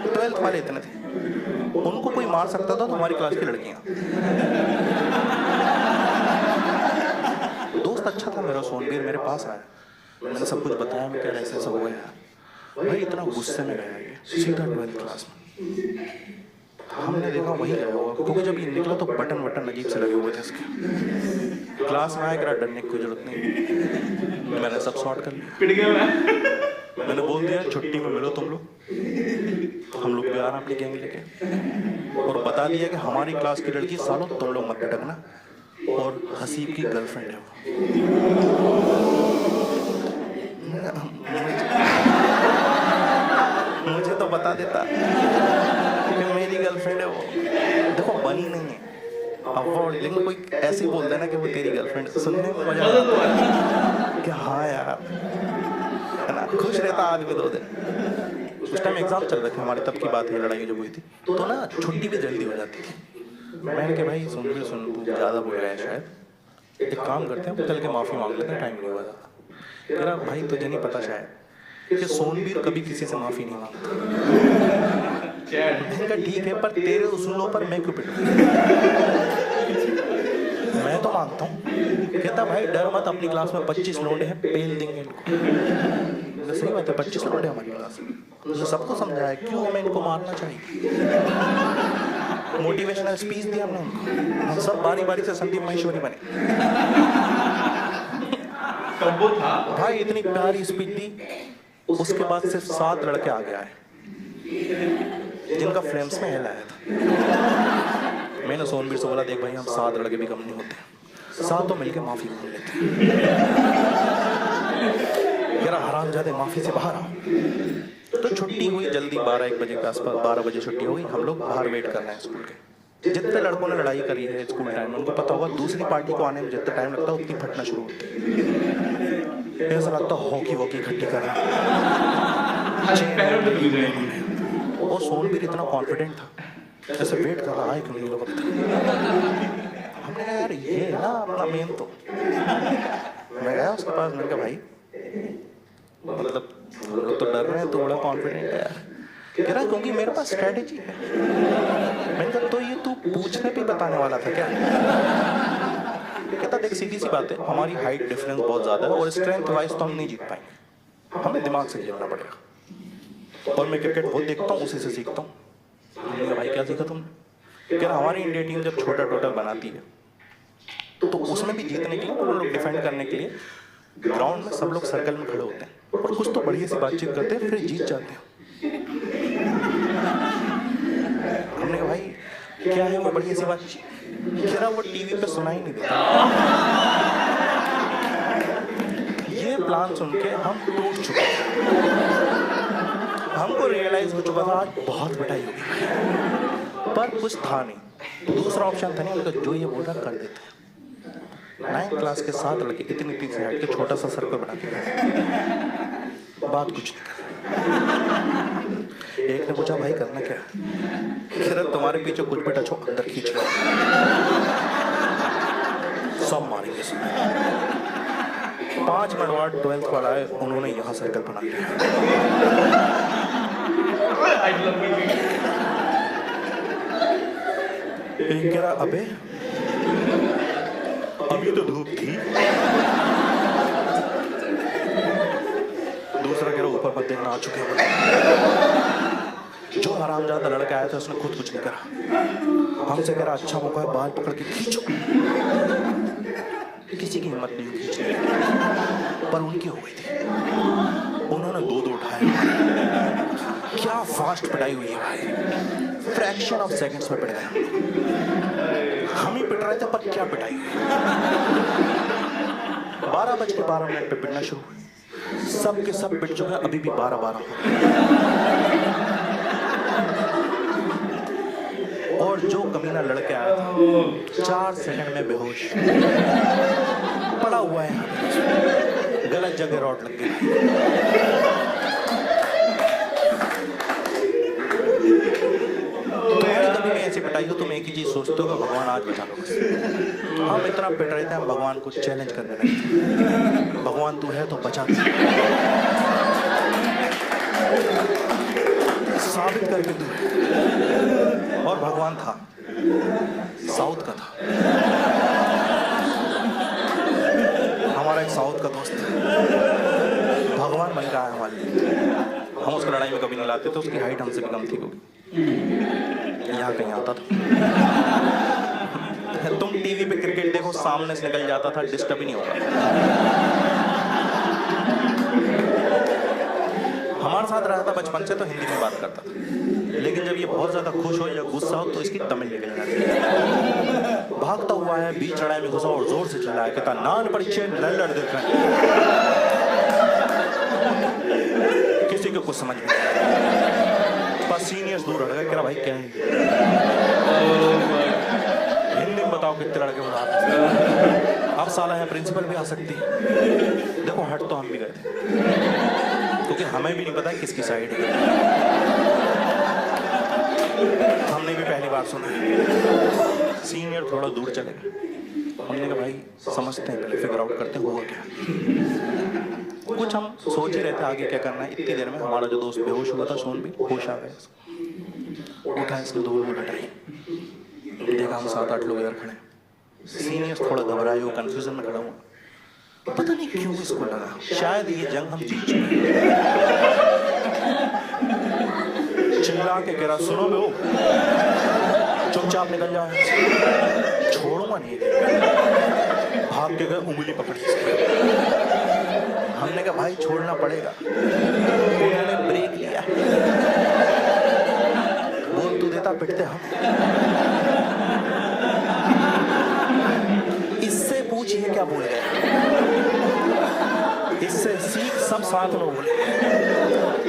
12th वाले इतने थे, उनको कोई मार सकता था तो हमारी क्लास की लड़कियाँ। दोस्त अच्छा था मेरा सोनबीर, मेरे पास आया, मैंने सब कुछ बताया, मैं क्या ऐसे सब हुआ यार। भाई इतना गुस्से में गया ये, सीधा 12th क्लास में हमने देखा वही गया होगा, क्योंकि जब ये निकला तो बटन वटन अजीब से लगे हुए थे इसके। क्लास में आया, डरने की कोई जरूरत नहीं, मैंने सब सॉर्ट कर लिया। पिट गया मैं। मैंने बोल दिया छुट्टी में मिलो तुम लोग, हम लोग भी आ रहे हैं अपनी गैंग लेके, और बता दिया कि हमारी क्लास की लड़की सालों तुम लोग मत भटकना, और हसीब की गर्लफ्रेंड है वो। मुझे तो बता देता कि मेरी गर्लफ्रेंड है वो, देखो बनी नहीं है अब, लेकिन कोई ऐसे ही बोल देना कि वो तेरी गर्लफ्रेंड, सुनने में मजा आता कि हाँ यार, है ना, खुश रहता आदमी 2 दिन। उस टाइम एग्जाम चल रहे थे हमारे, तब की बात है, लड़ाई जब हुई थी तो ना छुट्टी भी जल्दी हो जाती थी। मैंने कहा भाई सुन तू ज़्यादा बोल रहा है शायद, एक काम करते हैं चल के माफ़ी मांग लेते हैं, टाइम नहीं हुआ था। कह रहा भाई तुझे नहीं पता शायद कि सोनबीर कभी किसी से माफ़ी नहीं मांगता। मैंने कहा ठीक है, पर तेरे उसूलों पर मैं क्यों पिटूं? मैं तो मानता हूँ। कहता भाई डर मत, अपनी क्लास में 25 लोंडे हैं, पेल देंगे इनको। सही बात है, 25 लोंडे हमारी क्लास में, तो सबको समझाया क्यों हमें इनको मारना चाहिए, मोटिवेशनल स्पीच दी हमने उनको, हम सब बारी बारी से संदीप महेश्वरी बने। कब वो था भाई इतनी प्यारी स्पीच दी, उसके बाद सिर्फ 7 लड़के आगे आए जिनका फ्रेम्स में हिल आया था। मैंने सोनबीर से बोला देख भाई हम 7 लड़के भी कम नहीं होते, 7 तो मिलके माफी मांग लेते। मेरा हरामजादे माफी से बाहर आओ। तो छुट्टी हुई जल्दी, 12-1 बजे के आसपास, 12 बजे छुट्टी हो गई। हम लोग बाहर वेट कर रहे हैं स्कूल के। जितने लड़कों ने लड़ाई करी है स्कूल टाइम में, उनको पता होगा दूसरी पार्टी को आने में जितना टाइम लगता है उतनी फटना शुरू होती है। ऐसा लगता है हॉकी वॉकी इकट्ठी कर रहे हैं। और सोनबीर इतना कॉन्फिडेंट था, ऐसे वेट कर रहा है कि नहीं लोग। हमने कहा यार ये है ना अपना मेन। तो मैं गया उसके पास, मैंने कहा भाई मतलब लोग तो डर रहे हैं, तो बड़ा कॉन्फिडेंट है यार। कह रहा क्योंकि मेरे पास स्ट्रेटेजी है। मैंने कहा तो ये तू पूछने भी बताने वाला था क्या? कहता देख सीधी सी बात है, हमारी हाइट डिफरेंस बहुत ज़्यादा है और स्ट्रेंथ वाइज तो हम नहीं जीत पाएंगे, हमें दिमाग से खेलना पड़ेगा। और मैं क्रिकेट बहुत देखता हूँ, उसी से सीखता हूँ। मैंने कहा भाई क्या सीखा तुमने? कह रहा हमारी इंडिया टीम जब छोटा टोटल बनाती है तो उसमें भी जीतने के लिए, वो लोग डिफेंड करने के लिए ग्राउंड में सब लोग सर्कल में खड़े होते हैं और कुछ तो बढ़िया सी बातचीत करते हैं, फिर जीत जाते हैं। हमने कहा भाई क्या है वो बढ़िया सी बातचीत? कह रहा वो टीवी पे सुनाई नहीं देता। ये प्लान सुन के हम टूट चुके हैं। हमको रियलाइज हो चुका था आज बहुत पिटाई होगी, पर कुछ था नहीं, दूसरा ऑप्शन था नहीं। हम तो जो ये बोल रहा कर देते हैं। 9th क्लास के 7 लड़के इतनी से हट के छोटा सा सर्कल बना के बात कुछ नहीं कर। एक ने पूछा भाई करना क्या? कह रहा तुम्हारे पीछे कुछ भी टच हो अंदर खींच लो, सब मारेंगे। 5 मिनट बाद 12th वाला आए, उन्होंने यहाँ सर्कल बना लिया। हाइट लंबी थी। एक कह रहा अबे अभी तो धूप थी। दूसरा कह रहा ऊपर मत देखना, आ चुके हैं। जो हरामजादा लड़का आया था उसने खुद कुछ नहीं करा, हमसे कह रहा अच्छा मौका है, बाल पकड़ के खींचो। किसी की हिम्मत नहीं हुई खींचने की, पर उनकी हो गई थी। उन्होंने दो उठाए। क्या फास्ट पिटाई हुई है भाई, फ्रैक्शन ऑफ सेकंड्स में पिटाया। हम ही पिट रहे थे पर क्या पिटाई हुई। 12:12 पे पिटना शुरू हुआ। सब के सब पिट चुके हैं, अभी भी 12:12 और जो कमीना लड़के आया था 4 सेकंड में बेहोश पड़ा हुआ है, गलत जगह रॉड लग गई। तुम्हारी कभी भी ऐसी पिटाई हो, तुम एक ही चीज सोचते हो कि भगवान आज बचा लो बस। हम इतना पिट रहे थे, हम भगवान को चैलेंज करने लगे, भगवान तू है तो बचा दे, साबित करके तू है। और भगवान था, साउथ का था, हमारा एक साउथ का दोस्त भगवान बन रहा है हमारे लिए। हम उसको लड़ाई में कभी नहीं लाते थे, उसकी हाइट हमसे भी कम थी, यहाँ कहीं आता था। तुम टीवी पे क्रिकेट देखो, सामने से निकल जाता था, डिस्टर्ब ही नहीं होता। हमारे साथ रहा था बचपन से, तो हिंदी में बात करता था, लेकिन जब ये बहुत ज्यादा खुश हो या गुस्सा हो तो इसकी तमिल निकल जाती है। भागता हुआ है, बीच लड़ाई में घुसा और जोर से चिल्लाया, कहता नान परिचय लड़ देख रहे हैं। किसी को कुछ समझ में बस सीनियर्स दूर हट गए, कह रहा भाई क्या है, हिंदी में बताओ कितने लड़के बुला। अब साला है प्रिंसिपल भी आ सकती है। देखो हट तो हम भी गए थे, क्योंकि हमें भी नहीं पता है किसकी साइड है। हमने भी पहली बार सुना। सीनियर थोड़ा दूर चले गए, हमने कहा भाई समझते हैं, पहले फिगर आउट करते हुआ क्या। कुछ हम सोच ही रहे थे आगे क्या करना है। इतनी देर में हमारा जो दोस्त बेहोश हुआ था, सोन भी होश आ गया। उठा, इसने दो हटाई, देखा हम 7-8 लोग इधर खड़े। सीनियर थोड़ा घबराए हुए कंफ्यूजन में खड़ा हुआ, पता नहीं क्यों इसको लगा शायद ये जंग हम जीत चुके। चिल्ला के कह रहा सुनो बे, चुपचाप निकल जाओ, छोड़ूंगा नहीं। भाग के गए, उंगली पकड़ी। हमने कहा भाई छोड़ना पड़ेगा। उन्होंने ब्रेक लिया, बोल तू देता पिटते हम। इससे पूछिए क्या बोल गए, इससे सीख सब साथ लोग बोले।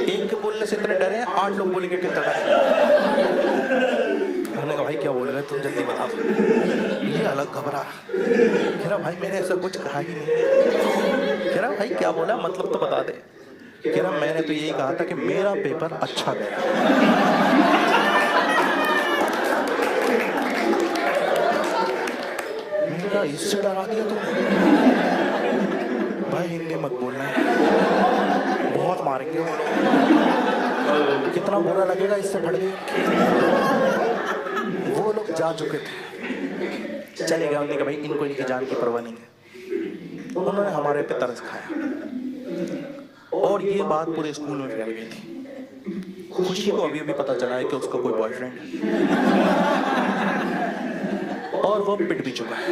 एक के बोलने से इतने डरे हैं, 8 लोग बोलेंगे कितना डरे। हमने कहा भाई क्या बोल रहे तुम, जल्दी बता दो। ये अलग घबरा, कह रहा भाई मैंने ऐसा कुछ कहा ही नहीं। कह रहा भाई क्या बोला, मतलब तो बता दे। कह रहा मैंने तो यही कहा था कि मेरा पेपर अच्छा गया। मेरा इससे डरा दिया तुमने। भाई हिंदी मत बोलना, बहुत मारेंगे। कितना बुरा लगेगा, इससे फट गए। वो लोग जा चुके थे, चले गए। हमने कहा भाई इनको इनकी जान की परवाह नहीं है। उन्होंने हमारे पे तरस खाया और ये बात पूरे स्कूल में फैल गई थी। खुशी को अभी अभी पता चला है कि उसका कोई बॉयफ्रेंड है और वो पिट भी चुका है,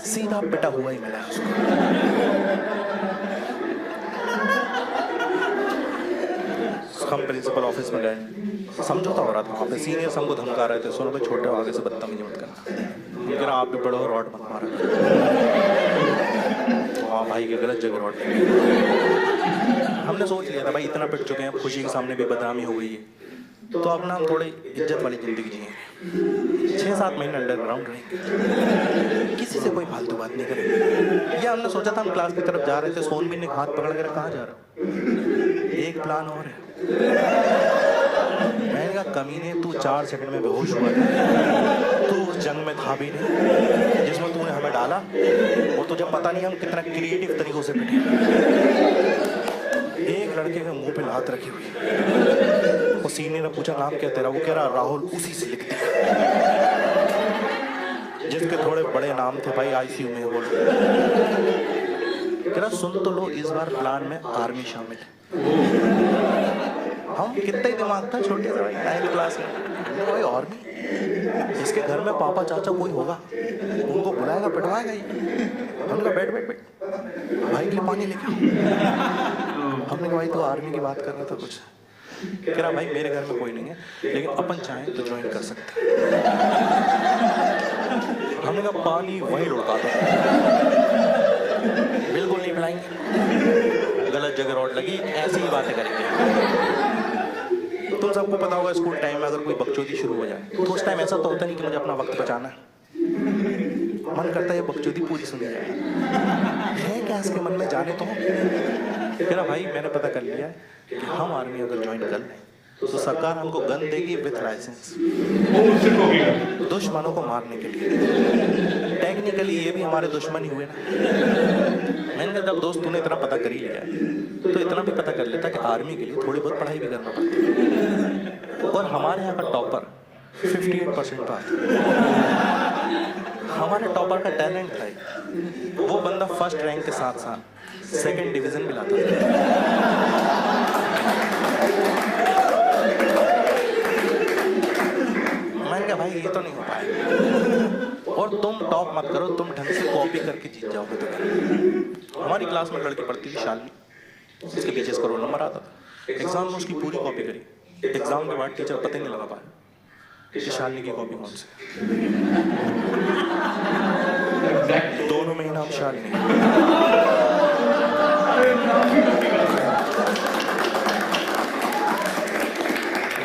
सीधा पिटा हुआ ही मिला उसको। हम प्रिंसिपल ऑफिस में गए, समझौता हो रहा था वहाँ पे। सीनियर्स हमको धमका रहे थे, सुनो भाई छोटे हो, आगे से बदतमीजी मत करना। कह रहा आप भी बड़े हो, रॉड मत मारा। हाँ भाई के गलत जगह रॉड। हमने सोच लिया था भाई इतना पिट चुके हैं, खुशी के सामने भी बदनामी हो गई है, तो अपना हम थोड़ी इज्जत वाली जिंदगी जिएंगे। 6-7 महीने अंडरग्राउंड रहेंगे, किसी से कोई फालतू बात नहीं करेंगे। ये हमने सोचा था। हम क्लास की तरफ जा रहे थे, सोनबीर ने हाथ पकड़ कर कहाँ जा रहा हो, एक प्लान और है। मैंने कहा कमीने तू 4 सेकंड में बेहोश हुआ था, तू उस जंग में था भी नहीं जिसमें तूने हमें डाला, और तुझे पता नहीं हम कितना क्रिएटिव तरीकों से पिटे। एक लड़के के मुंह पे लात रखी हुई, वो सीनियर ने पूछा नाम क्या तेरा, वो कह रहा राहुल, उसी से लिख दिया। जिसके थोड़े बड़े नाम थे भाई, आईसीयू में बोल, कह रहा सुन तो लो, इस बार प्लान में आर्मी शामिल है। हम कितना ही दिमाग था छोटे से भाई, 9th क्लास में, भाई आर्मी, इसके घर में पापा चाचा कोई होगा, उनको बुलाएगा, पिटवाएगा ही। हमने कहा बैठ बैठ बैठ, भाई के लिए पानी लेके। हमने कहा भाई तू आर्मी की बात कर रहा था कुछ, कह रहा भाई मेरे घर में कोई नहीं है, लेकिन अपन चाहें तो ज्वाइन कर सकते हैं। हमने कहा पानी वही लुढ़का दो, बिल्कुल नहीं पिलाएंगे, गलत जगह रोड लगी, ऐसी ही बातें करेंगे। तुम सबको पता होगा स्कूल टाइम में अगर कोई बकचोदी शुरू हो जाए तो उस टाइम ऐसा तो होता नहीं कि मुझे अपना वक्त बचाना है, मन करता है बकचोदी पूरी सुनी जाए, है क्या इसके मन में, जाने तो। कह रहा भाई मैंने पता कर लिया है कि हम आर्मी अगर ज्वाइन कर लें तो सरकार हमको गन देगी विथ लाइसेंस, दुश्मनों को मारने के लिए। टेक्निकली ये भी हमारे दुश्मन ही हुए ना। मैंने कहा जब दोस्त तूने इतना पता कर ही लिया तो इतना भी पता कर लेता कि आर्मी के लिए थोड़ी बहुत पढ़ाई भी करना पड़ता है। और हमारे यहाँ का टॉपर 58% था। हमारे टॉपर का टैलेंट था, वो बंदा फर्स्ट रैंक के साथ साथ 2nd डिवीजन भी लाता था। मैंने कहा भाई ये तो नहीं हो पाएगा, और तुम टॉप मत करो, तुम ढंग से कॉपी करके जीत जाओगे तो। हमारी क्लास में लड़की पढ़ती थी शालिनी, उसके पीछे इसका रोल नंबर आता था। एग्जाम में उसकी पूरी कॉपी करी, एग्जाम के बाद टीचर पता नहीं लगा पाया कि शालिनी की कॉपी कौन सी। दोनों में ही नाम शालिनी।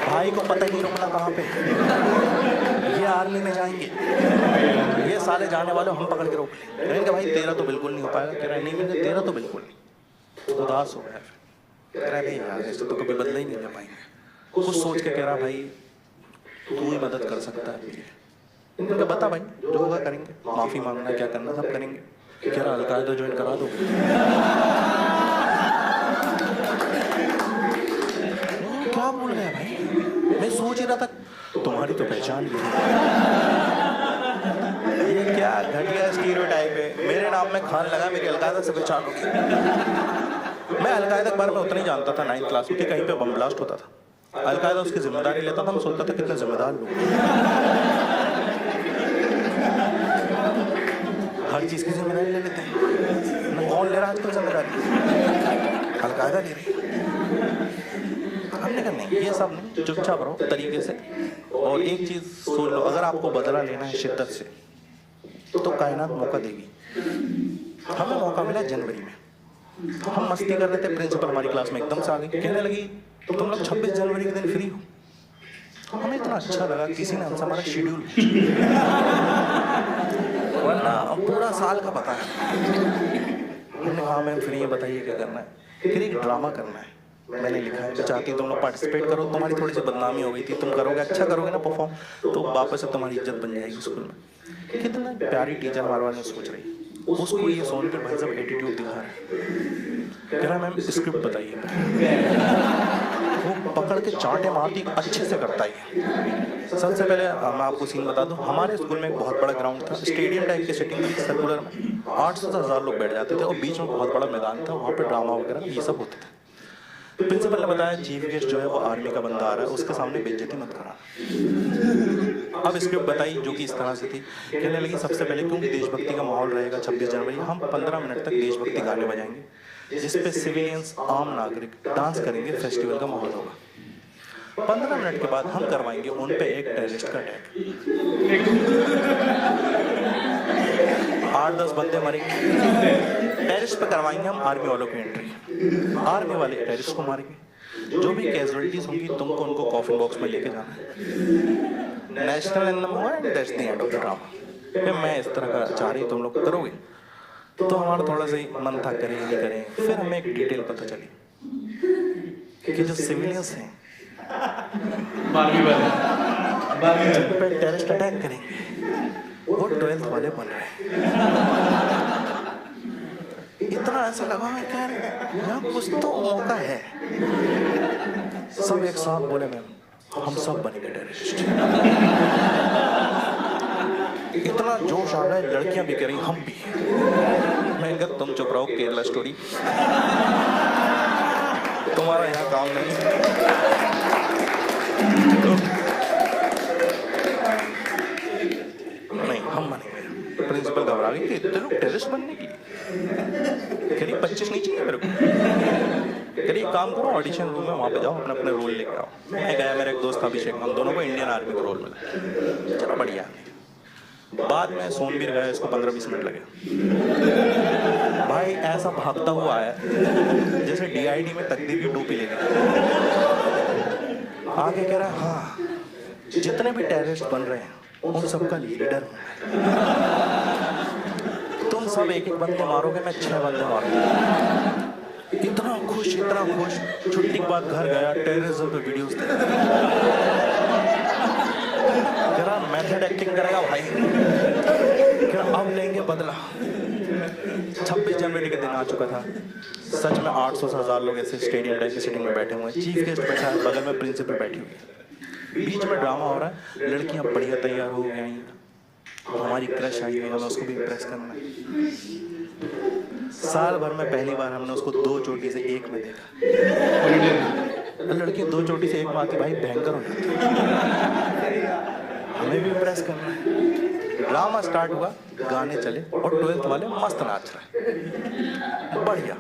भाई को पता ही नहीं रुकना कहाँ पे, ये आर्मी में जाएंगे, ये साले जाने वाले हम पकड़ के रोक लें। मैंने कहा भाई तेरा तो बिल्कुल नहीं हो पाएगा। कह रहा नहीं, मैंने तेरा तो बिल्कुल नहीं। उदास हो गया, कह रहा भाई यार ऐसे तो कभी बदला ही नहीं है भाई। कुछ सोच के कह रहा भाई तू ही मदद कर सकता है। मैंने कहा बता भाई, जो होगा करेंगे, माफी मांगना क्या करना सब करेंगे। कह रहा अलकायदा ज्वाइन करा दो। क्या बोल रहे हैं भाई, मैं सोच ही रहा था तुम्हारी तो पहचान भी है। ये क्या घटिया स्टीरियोटाइप है, मेरे नाम में खान लगा, मेरी अलकायदा से पहचान होगी। मैं अलकायदा के बारे में उतना ही जानता था 9th क्लास में कि कहीं पे बम ब्लास्ट होता था, अलकायदा उसकी जिम्मेदारी लेता था। मैं सोचता था कितने जिम्मेदार लोग, हर चीज की जिम्मेदारी ले लेते हैं। कौन ले रहा है आजकल जिम्मेदारी, अलकायदा ले रही। हमने कहा नहीं, ये सब नहीं, चुपचाप रहो तरीके से। और एक चीज सोच लो, अगर आपको बदला लेना है शिद्दत से तो कायनात मौका देगी। हमें मौका मिला जनवरी में, हम मस्ती कर रहे थे, प्रिंसिपल हमारी क्लास में एकदम से आ गई, कहने लगी तुम लोग 26 जनवरी के दिन फ्री हो। हमें इतना अच्छा लगा, किसी ने हमसे हमारा शेड्यूल, वरना पूरा साल का पता है। हमने कहा मैम फ्री है, बताइए क्या करना है। फिर एक ड्रामा करना है, मैंने लिखा है, मैं चाहती हूँ तुम लोग पार्टिसिपेट करो। तुम्हारी थोड़ी सी बदनामी हो गई थी, तुम करोगे, अच्छा करोगे ना परफॉर्म, तो वापस से तुम्हारी इज्जत बन जाएगी स्कूल में। कितना प्यारी टीचर हमारे बारे में सोच रही, उसको ये सोच के भाई साहब एटीट्यूड दिखा रहे। कह रहा मैम स्क्रिप्ट बताइए। वो पकड़ के चांटे मारती, अच्छे से करता है। सबसे पहले मैं आपको सीन बता दूं, हमारे स्कूल में एक बहुत बड़ा ग्राउंड था, स्टेडियम टाइप की सेटिंग थी, सर्कुलर में 800 से 1000 लोग बैठ जाते थे, और बीच में बहुत बड़ा मैदान था, वहाँ पे ड्रामा वगैरह ये सब होते थे। प्रिंसिपल ने बताया चीफ गेस्ट जो है वो आर्मी का बंदा आ रहा है, उसके सामने बेइज्जती मत करा। अब स्क्रिप्ट बताई जो कि इस तरह से थी, कहने लगी सबसे पहले क्योंकि देशभक्ति का माहौल रहेगा 26 जनवरी, हम 15 मिनट तक देशभक्ति गाने बजाएंगे, जिसपे सिविलियंस आम नागरिक डांस करेंगे, फेस्टिवल का माहौल होगा। 15 मिनट के बाद हम करवाएंगे उन पे एक टेररिस्ट का अटैक, 8-10 बंदे मरेंगे, टेररिस्ट पे करवाएंगे हम आर्मी वालों की एंट्री, आर्मी वाले टेररिस्ट को मारेंगे, जो भी कैजुअलिटीज होंगी तुमको उनको कॉफिन बॉक्स में लेके जाना है, नेशनल एंथम हुआ and that's the end of the drama. फिर मैं इस तरह का चाह रही तुम लोग करोगे, तो हमारा थोड़ा सा मन था करें नहीं करें। फिर हमें एक डिटेल पता चली कि जो सिविलियंस हैं जिन पे टेररिस्ट अटैक करेंगे वो 12th वाले बन रहे हैं। इतना ऐसा लगा मैं कह रहा कुछ तो मौका है। सब एक साथ बोले मैम हम सब बनेंगे टेररिस्ट। इतना जोश आ रहा है, लड़कियां भी कह रही हम भी। मैं कहा तुम चुप रहो, केरला स्टोरी, तुम्हारा यहाँ काम नहीं। नहीं हम बनेंगे। प्रिंसिपल घबरा गई कि इतने लोग टेररिस्ट बनने की, कह रही 25 नहीं चाहिए मेरे को, कह रही काम करो ऑडिशन रूम में वहाँ पे जाओ, अपने अपने रोल लेके आओ। मैं गया, मेरा एक दोस्त अभिषेक, हम दोनों को इंडियन आर्मी का रोल मिला, चलो बढ़िया। बाद में सोनबीर गया, इसको 15-20 मिनट लगे। भाई ऐसा भागता हुआ आया जैसे DID में तकदीर की टोपी लेके। आगे कह रहा है हाँ जितने भी टेररिस्ट बन रहे हैं उन सबका लीडर हूं। तुम सब एक एक बंदे मारोगे, मैं 6 बंदे मारूंगा। इतना खुश इतना खुश। छुट्टी के बाद घर गया, टेररिज्म पे वीडियोस देखा। मेथड एक्टिंग करेगा भाई, अब लेंगे बदला। 26 जनवरी के दिन आ चुका था। सच में 800 से 1000 लोग ऐसे स्टेडियम टाइप की सीटिंग में बैठे हुए हैं। चीफ गेस्ट बैठा है, बगल में प्रिंसिपल बैठी हुई है। बीच में ड्रामा हो रहा है, लड़कियां बढ़िया तैयार हो गई, हमारी क्रश आई है, हमें उसको भी इम्प्रेस करना है। साल भर में पहली बार हमने उसको 2 चोटी से एक में देखा। लड़की 2 चोटी से एक में आती भाई भयंकर हो जाती, हमें भी इम्प्रेस करना है। ड्रामा स्टार्ट हुआ, गाने चले और 12th वाले मस्त नाच रहे, बढ़िया।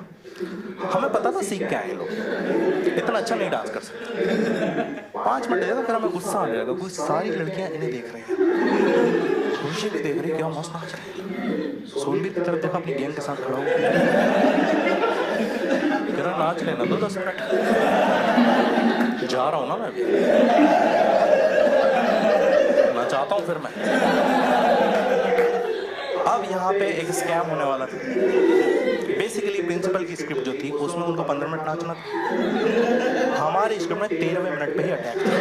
हमें पता था सीख के आए लोग, इतना अच्छा नहीं डांस कर सकते। 5 मिनट देखा, फिर हमें गुस्सा आने लगा, कुछ सारी लड़कियां इन्हें देख रही हैं, खुशी भी देख रही, क्या मस्त नाच रहे हैं। सोनबीर की तरफ देखा, अपनी गैंग के साथ खड़ा हो, तेरा नाच लेना दो 10 मिनट, जा रहा हूँ ना मैं, चाहता हूँ फिर मैं। अब यहाँ पे एक स्कैम होने वाला था। बेसिकली प्रिंसिपल की स्क्रिप्ट जो थी उसमें उनको 15 मिनट नाचना था, हमारी स्क्रिप्ट में 13वें मिनट पे ही अटैक था।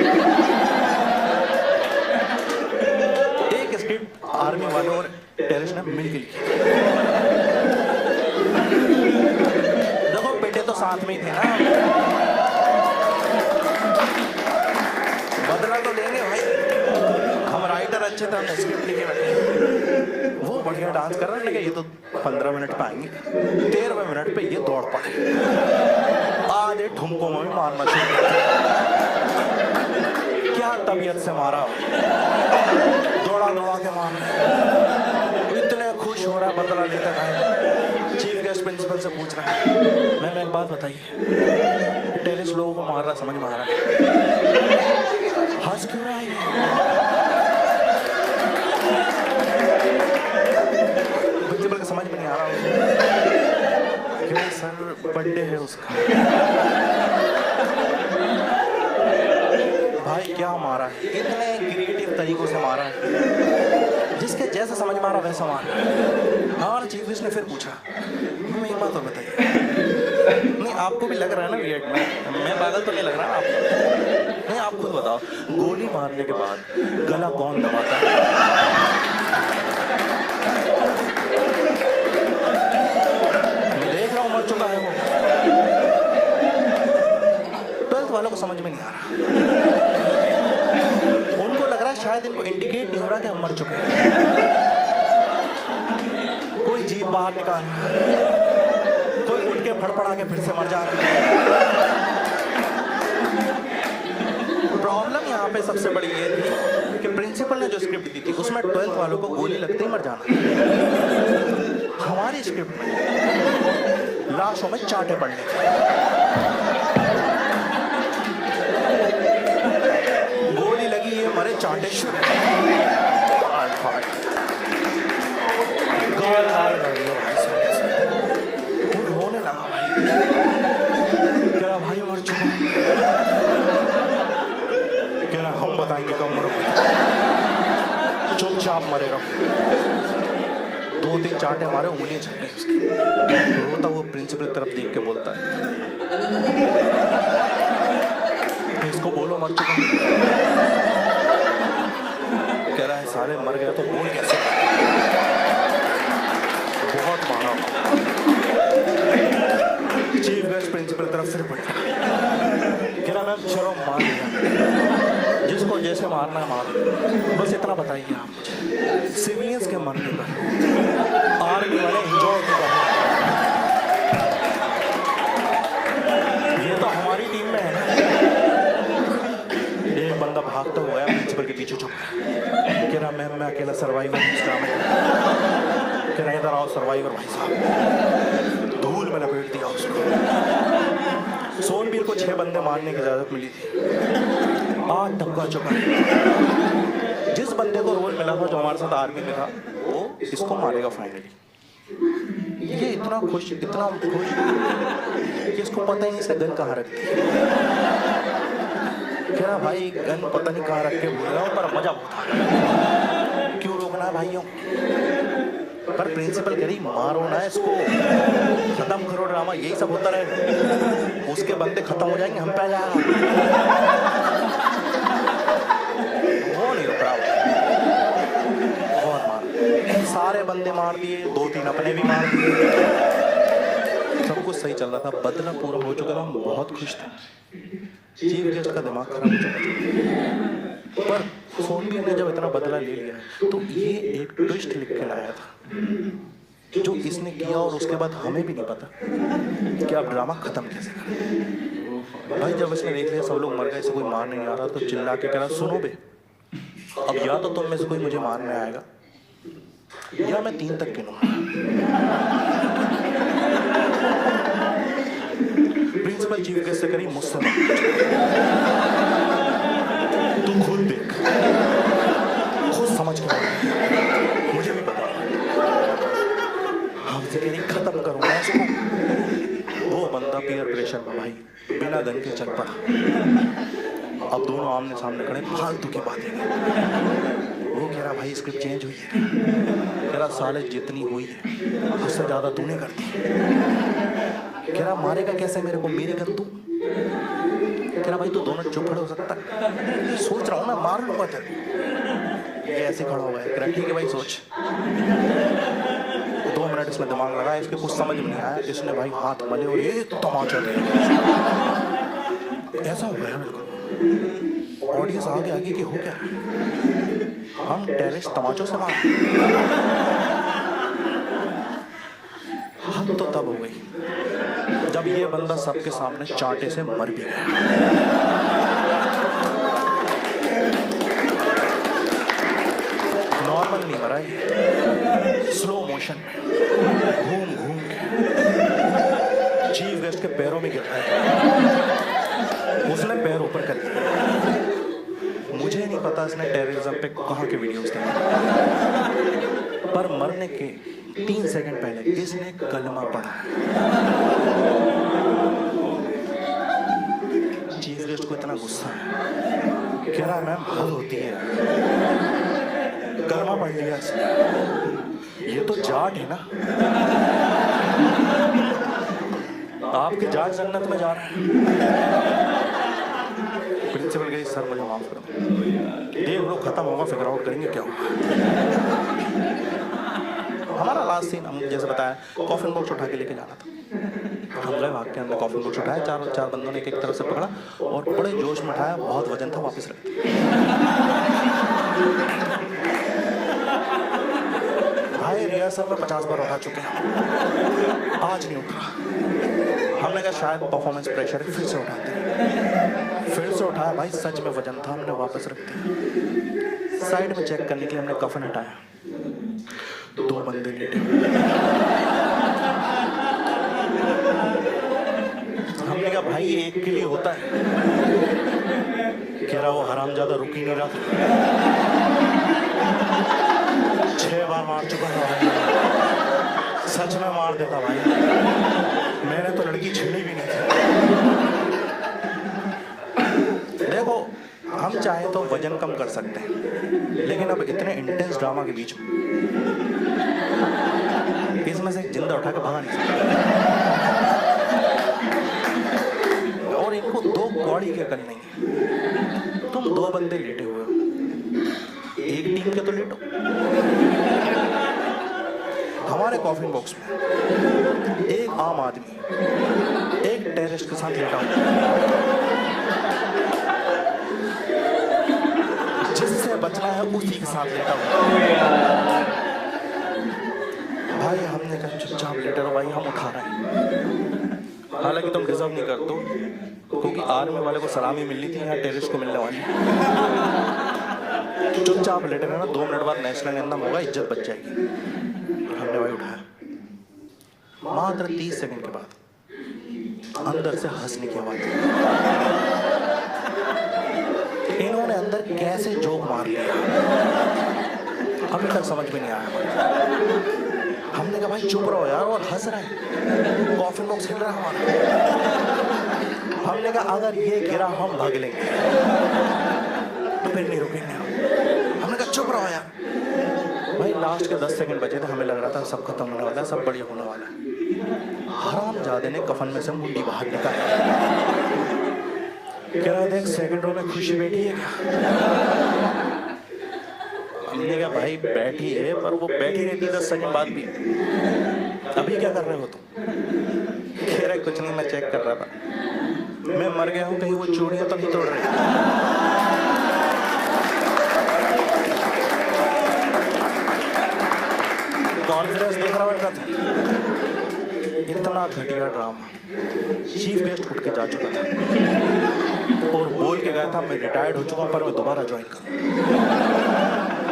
एक स्क्रिप्ट आर्मी वालों और टेररिस्ट ने मिलकर लिखी। देखो बेटे तो साथ में ही थे ना, बदला तो लेंगे भाई। हम राइटर अच्छे थे, हमने स्क्रिप्ट लिखे बैठे, वो बढ़िया डांस कर रहे हैं, ये तो 15 मिनट पे आएंगे, 13वें मिनट पे ये दौड़ पड़े, आधे ठुमकों में भी मारना शुरू। क्या तबीयत से मारा, दौड़ा दौड़ा के मारना, इतने खुश हो रहा है, बदला लेता है। चीफ गेस्ट प्रिंसिपल से पूछ रहा है, मैम एक बात बताइए, टेररिस्ट लोगों को मार रहा समझ में आ रहा है, हंस क्यों रहा है? प्रिंसिपल को समझ में नहीं आ रहा क्यों सर, बर्थडे है उसका। भाई क्या मारा है, इतने क्रिएटिव तरीकों से मारा है, जिसके जैसा समझ में आ रहा वैसा मारा। और चीफ गेस्ट ने फिर पूछा, मैं एक बात और बताइए, नहीं आपको भी लग रहा है ना वियर्ड, मैं पागल तो नहीं लग रहा ना आपको? नहीं आप खुद बताओ, गोली मारने के बाद गला कौन दबाता है? मैं देख रहा हूँ मर चुका है वो। 12th वालों को समझ में नहीं आ रहा, उनको लग रहा है शायद इनको इंडिकेट नहीं हो रहा कि हम मर चुके हैं। कोई जीभ बाहर निकाल, कोई उठ के फड़फड़ा के फिर से मर जा रहा है। प्रॉब्लम यहाँ पे सबसे बड़ी ये थी कि प्रिंसिपल ने जो स्क्रिप्ट दी थी उसमें 12th वालों को गोली लगते ही मर जाना। हमारी स्क्रिप्ट में लाशों में चांटे पड़ने थे। गोली लगी ये मरे, चांटे शुरू। रोने लगा भाई, क्या भाई मर चुका, क्या हम बताएंगे कब मरो, चुपचाप मरेगा। 2-3 चांटे मारे, उंगलियां छट गई उसकी। रोता वो प्रिंसिपल की तरफ देख के बोलता है, इसको बोलो मर चुका। कह रहा है सारे मर गए तो बोल कैसे, बहुत मारा। चीफ गेस्ट प्रिंसिपल की तरफ फिर पलटा, कह रहा मैम चलो मार दिया, जिसको जैसे मारना है मार। बस इतना बताइए आप मुझे, सिविलियंस के मरने पर आर्मी वाले एंजॉय क्यों कर रहे हैं? ये तो हमारी टीम में है ना। एक बंदा भागता हुआ है प्रिंसिपल के पीछे छुप कह रहा मैम मैं अकेला सर्वाइवर हूँ इस ड्रामे का। कह रहा इधर आओ सर्वाइवर भाई साहब, धूल में लपेट दिया उसको। सोनबीर को 6 बंदे मारने की इजाजत मिली थी, 8 धक्का चुका। जिस बंदे को रोल मिला था जो हमारे साथ आर्मी में था, वो इसको मारेगा फाइनली। ये इतना खुश कि इसको पता ही नहीं इसने गन कहाँ रख दी। कह रहा भाई गन पता नहीं कहाँ रख के भूल रहा हूँ, पर मजा बहुत आ रहा है। क्यों रोकना है भाइयों? पर प्रिंसिपल कह रही मारो ना इसको, खत्म करो ड्रामा, यही सब होता रहे, उसके बंदे खत्म हो जाएंगे, हम पे आ जाएगा। वो नहीं रुक रहा, बहुत मार, सारे बंदे मार दिए, 2-3 अपने भी मार दिए, सब कुछ सही चल रहा था, बदला पूरा हो चुका था, हम बहुत खुश थे। चीफ गेस्ट का दिमाग खराब हो चुका था, पर सोनबीर ने जब इतना बदला ले लिया तो ये एक ट्विस्ट लिख के लाया था जो इसने किया, और उसके बाद हमें भी नहीं पता कि अब ड्रामा खत्म कैसे करें। भाई जब इसने देख लिया सब लोग मर गए, इसे कोई मारने नहीं आ रहा, तो चिल्ला के कह रहा सुनो बे, अब या तो तुम में से कोई मुझे मारने आएगा या मैं 3 तक गिनूंगा। प्रिंसिपल चीफ गेस्ट से करी मुझसे तू खुद देख, खुद समझ के, मुझे भी पता हमसे कह रही खत्म करूंगा इसको। वो बंदा पीयर प्रेशर में भाई बिना गन के चल पड़ा। अब दोनों आमने सामने खड़े, फालतू की बातें। वो कह रहा भाई स्क्रिप्ट चेंज हुई है, कह रहा साले जितनी हुई है उससे ज्यादा तूने कर दी। कह रहा मारेगा कैसे मेरे को, मेरी गन तू। कह रहा भाई तू दोनों चुप खड़े हो सकता, सोच रहा हूँ मैं मार लूंगा तेरे। ये ऐसे खड़ा हुआ है, कह रहा ठीक है भाई सोच। 2 मिनट इसमें दिमाग लगाया, इसके कुछ समझ में नहीं आया, इसने भाई हाथ मले और ये तमाचा दिया। ऐसा हो गया बिल्कुल, ऑडियंस आगे आगे की हो क्या, हम टेररिस्ट तमाचों से मार। हद तो तब हो गई जब ये बंदा सबके सामने चांटे से मर भी गया। नॉर्मल नहीं मरा, ये स्लो मोशन में घूम घूम के चीफ गेस्ट के पैरों में गिर रहा है। उसने पैर ऊपर कर दिया। मुझे नहीं पता इसने टेररिज्म पे कहाँ के वीडियोस थे, पर मरने के 3 सेकंड पहले इसने कलमा पढ़ा। चीफ गेस्ट को इतना गुस्सा है, कह रहा मैम हद होती है, कलमा पढ़ लिया इसने, ये तो जाट है ना, आपके जाट जन्नत में जा रहे हैं। प्रिंसिपल गई सर मुझे माफ कर दो, देख लो खत्म होगा, फिगर आउट करेंगे क्या होगा। हमारा लास्ट सीन हम जैसे बताया, कॉफिन बॉक्स उठा के लेके जाना था। हम गए भाग के, हमने कॉफिन बॉक्स उठाया, 4 बंदों ने एक तरफ से पकड़ा और बड़े जोश में उठाया, बहुत वजन था, वापस रख दिया। भाई रिहर्सल में 50 बार उठा चुके हैं, आज नहीं उठ रहा। हमने कहा शायद परफॉर्मेंस प्रेशर है, फिर से उठाते हैं। फिर से उठाया, भाई सच में वजन था, हमने वापस रख दिया। साइड में चेक करने के लिए हमने कफन हटाया, 2 बंदे लेटे। हमने कहा भाई ये एक के लिए होता है। कह रहा वो हरामजादा रुक ही नहीं रहा था, 6 बार मार चुका था भाई, सच में मार देता भाई, मैंने तो लड़की छेड़ी भी नहीं थी। देखो हम चाहे तो वजन कम कर सकते हैं, लेकिन अब इतने इंटेंस ड्रामा के बीच में इसमें से जिंदा उठा के भगा नहीं सकते। और इनको 2 कौड़ी के कल नहीं, तुम 2 बंदे लेटे हुए हो, एक टीम के तो लेटो। हमारे कॉफिन बॉक्स में एक आम आदमी एक टेररिस्ट के साथ लेटा हुआ, उठाया है उसी के साथ लेटा हुआ। भाई हमने कहा चुपचाप लेटे रहो भाई, हम उठा रहे हैं। हालांकि तुम डिजर्व नहीं करते क्योंकि आर्मी वाले को सलामी मिलनी थी, यहाँ टेररिस्ट को मिलने वाली। चुपचाप लेटे रहना, 2 मिनट बाद नेशनल एंथम होगा, इज्जत बच जाएगी। हमने भाई उठाया, मात्र 30 सेकंड के बाद अंदर से हंसने की आवाज। इन्होंने अंदर कैसे जोक मार लिया अभी तक समझ में नहीं आया। हमने कहा भाई चुप रहो यार, और हंस रहे हैं, कॉफी बॉक्स हिल रहा है हमारा। हमने कहा अगर ये गिरा हम भाग लेंगे, तो फिर नहीं रुकेंगे। हमने कहा चुप रहो यार। भाई लास्ट के 10 सेकंड बचे थे, हमें लग रहा था सब खत्म होने वाला है, सब बढ़िया होने वाला है। हरामजादे ने कफन में से मुंडी बाहर निकाली, कह रहा देख सेकंड रो में खुशी बैठी है क्या? हमने कहा भाई बैठी है, पर वो बैठी रहती 10 सेकंड बाद भी। अभी क्या कर रहे हो तुम? कह रहा कुछ नहीं, मैं चेक कर रहा था, मैं मर गया हूँ, कहीं वो चूड़ियां तो नहीं तोड़ रही। कॉन्फिडेंस देख रहा हूँ इनका था। इतना घटिया ड्रामा। चीफ गेस्ट उठ के जा चुका था और बोल के गया था मैं रिटायर्ड हो चुका हूँ, पर मैं दोबारा ज्वाइन करूँ।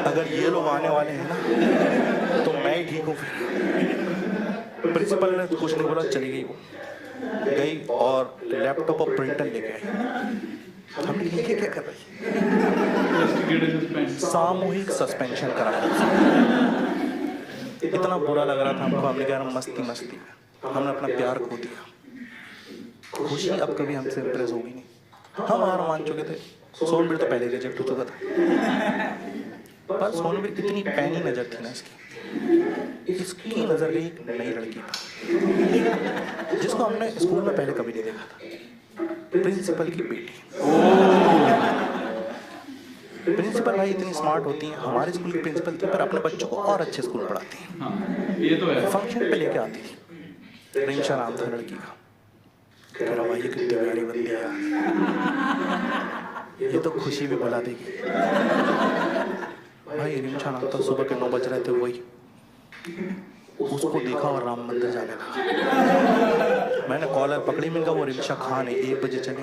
अगर ये लोग आने वाले हैं ना तो मैं ही ठीक हूँ। फिर प्रिंसिपल ने कुछ नहीं बोला, चली गई। वो गई और लैपटॉप और प्रिंटर लेके आई। हमने लिखे क्या कर रही? सामूहिक सस्पेंशन करा। इतना बुरा लग रहा था हमको। हमने कहा मस्ती मस्ती में हमने अपना प्यार खो दिया। खुशी अब कभी हमसे इम्प्रेस होगी नहीं। हम हार मान चुके थे। सोनबीर तो पहले रिजेक्ट हो चुका था, पर सोनबीर इतनी पैनी नजर थी ना इसकी नजर गई एक नई लड़की पर, जिसको हमने स्कूल में पहले कभी नहीं देखा था। प्रिंसिपल की बेटी। प्रिंसिपल भाई इतनी स्मार्ट होती हैं। हमारे स्कूल की प्रिंसिपल थी, पर अपने बच्चों को और अच्छे स्कूल पढ़ाती हैं। हाँ, ये तो है। फंक्शन पे लेके आती थी। रिंशा नाम था लड़की का। कह रहा भाई ये कितनी प्यारी बंदी है, ये तो खुशी भी बुला देगी। भाई रिंशा नाम था। सुबह के 9 बज रहे थे, वही उसको देखा और राम मंदिर जाने लगा। मैंने कॉलर पकड़ी, मिल गया वो रिंशा खान है, 1 बजे चले।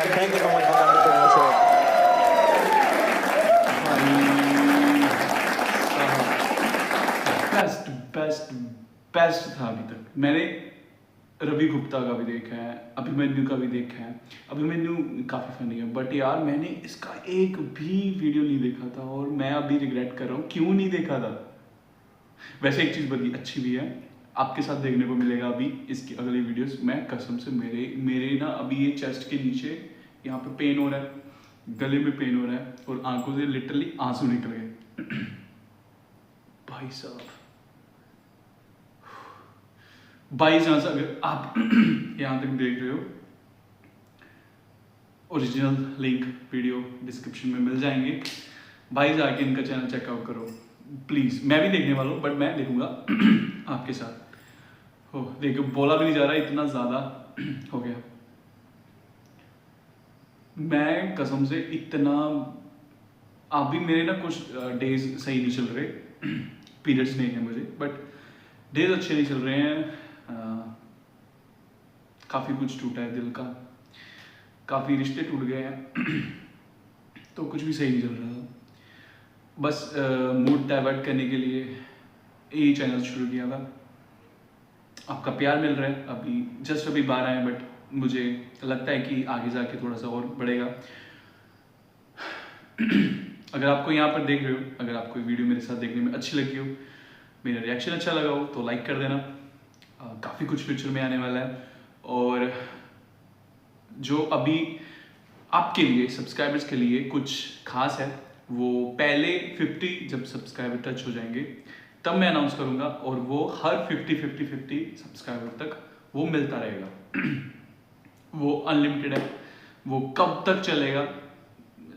Thank you so much. Best था अभी तक। मैंने रवि गुप्ता का भी देखा है, अभिमन्यु का भी देखा है। अभिमन्यु काफ़ी फनी है, बट यार मैंने इसका एक भी वीडियो नहीं देखा था और मैं अभी रिग्रेट कर रहा हूँ क्यों नहीं देखा था। वैसे एक चीज़ बड़ी अच्छी भी है, आपके साथ देखने को मिलेगा अभी इसकी अगली वीडियोस। मैं कसम से मेरे ना अभी ये चेस्ट के नीचे यहाँ पे पेन हो रहा है, गले में पेन हो रहा है और आंखों से लिटरली आंसू निकल गए। भाई साहब, बाई चांस अगर आप यहाँ तक देख रहे हो, ओरिजिनल लिंक वीडियो डिस्क्रिप्शन में मिल जाएंगे। भाई जाके इनका चैनल चेकआउट करो प्लीज़। मैं भी देखने वाला हूँ, बट मैं देखूंगा आपके साथ। हो देखो, बोला भी नहीं जा रहा, इतना ज़्यादा हो गया। मैं कसम से इतना, अभी मेरे ना कुछ डेज सही नहीं चल रहे, पीरियड्स नहीं है मुझे, बट डेज अच्छे नहीं चल रहे हैं। काफ़ी कुछ टूटा है दिल का, काफ़ी रिश्ते टूट गए हैं तो कुछ भी सही नहीं चल रहा था। बस मूड डाइवर्ट करने के लिए यही चैनल शुरू किया था। आपका प्यार मिल रहा है, अभी 12 आए, बट मुझे लगता है कि आगे जाके थोड़ा सा और बढ़ेगा। अगर आपको यहाँ पर देख रहे हो, अगर आपको वीडियो मेरे साथ देखने में अच्छी लगी हो, मेरा रिएक्शन अच्छा लगा हो, तो लाइक कर देना। काफ़ी कुछ फ्यूचर में आने वाला है। और जो अभी आपके लिए, सब्सक्राइबर्स के लिए कुछ खास है, वो पहले 50 जब सब्सक्राइबर टच हो जाएंगे तब मैं अनाउंस करूँगा, और वो हर 50 सब्सक्राइबर तक वो मिलता रहेगा। वो अनलिमिटेड है, वो कब तक चलेगा,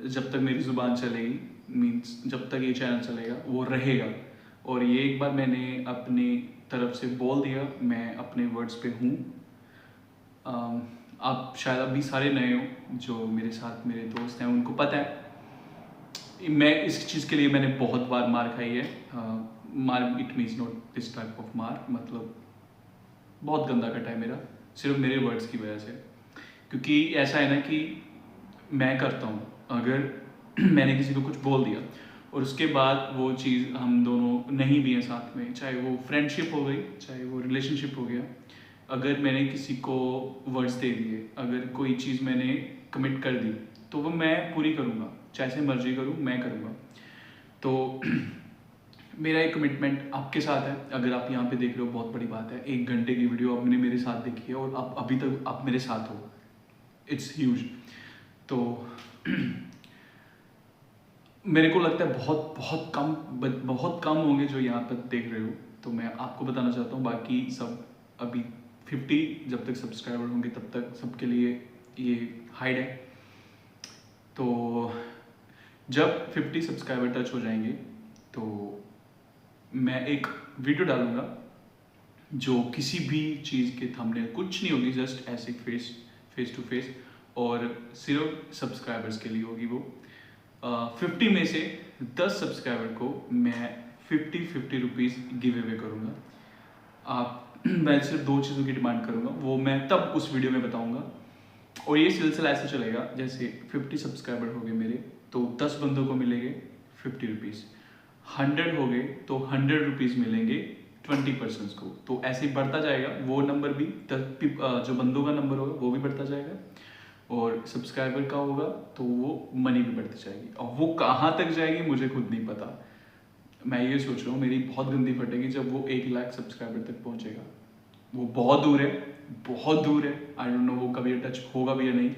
जब तक मेरी ज़ुबान चलेगी, मीन्स जब तक ये चैनल चलेगा वो रहेगा। और ये एक बार मैंने अपनी तरफ से बोल दिया, मैं अपने वर्ड्स पे हूँ। आप शायद अभी सारे नए हो, जो मेरे साथ मेरे दोस्त हैं उनको पता है मैं इस चीज़ के लिए मैंने बहुत बार मार खाई है। मार it means not this type of मार, मतलब बहुत गंदा कटा है मेरा, सिर्फ मेरे वर्ड्स की वजह से। क्योंकि ऐसा है ना कि मैं करता हूँ, अगर मैंने किसी को कुछ बोल दिया और उसके बाद वो चीज़ हम दोनों नहीं भी हैं साथ में, चाहे वो फ्रेंडशिप हो गई चाहे वो रिलेशनशिप हो गया, अगर मैंने किसी को वर्ड्स दे दिए, अगर कोई चीज़ मैंने कमिट कर दी तो वो मैं पूरी करूँगा, जैसे मर्जी करूँ मैं करूँगा। तो मेरा एक कमिटमेंट आपके साथ है। अगर आप यहाँ पे देख रहे हो बहुत बड़ी बात है, 1 घंटे की वीडियो आपने मेरे साथ देखी है और आप अभी तक आप मेरे साथ हो, इट्स ह्यूज। तो मेरे को लगता है बहुत कम होंगे जो यहाँ पर देख रहे हो, तो मैं आपको बताना चाहता हूँ। बाकी सब अभी 50 जब तक सब्सक्राइबर होंगे तब तक सबके लिए ये हाइड है। तो जब 50 सब्सक्राइबर टच हो जाएंगे तो मैं एक वीडियो डालूंगा जो किसी भी चीज़ के थंबनेल कुछ नहीं होगी, जस्ट ऐसे फेस टू फेस, और सिर्फ सब्सक्राइबर्स के लिए होगी वो। 50 में से 10 सब्सक्राइबर को मैं 50 रुपीज़ गिव अवे करूँगा। आप मैं सिर्फ 2 चीज़ों की डिमांड करूँगा, वो मैं तब उस वीडियो में बताऊँगा। और ये सिलसिला ऐसे चलेगा, जैसे 50 सब्सक्राइबर हो गए मेरे तो 10 बंदों को मिलेंगे 50 रुपीज़, 100 हो गए तो 100 रुपीज़ मिलेंगे 20% को। तो ऐसे ही बढ़ता जाएगा वो नंबर भी, जो बंदों का नंबर होगा वो भी बढ़ता जाएगा और सब्सक्राइबर का होगा तो वो मनी भी बढ़ती जाएगी। और वो कहाँ तक जाएगी मुझे खुद नहीं पता। मैं ये सोच रहा हूँ मेरी बहुत गंदी फटेगी जब वो 1 लाख सब्सक्राइबर तक पहुँचेगा। वो बहुत दूर है, बहुत दूर है। आई डोंट नो वो कभी टच होगा भी या नहीं,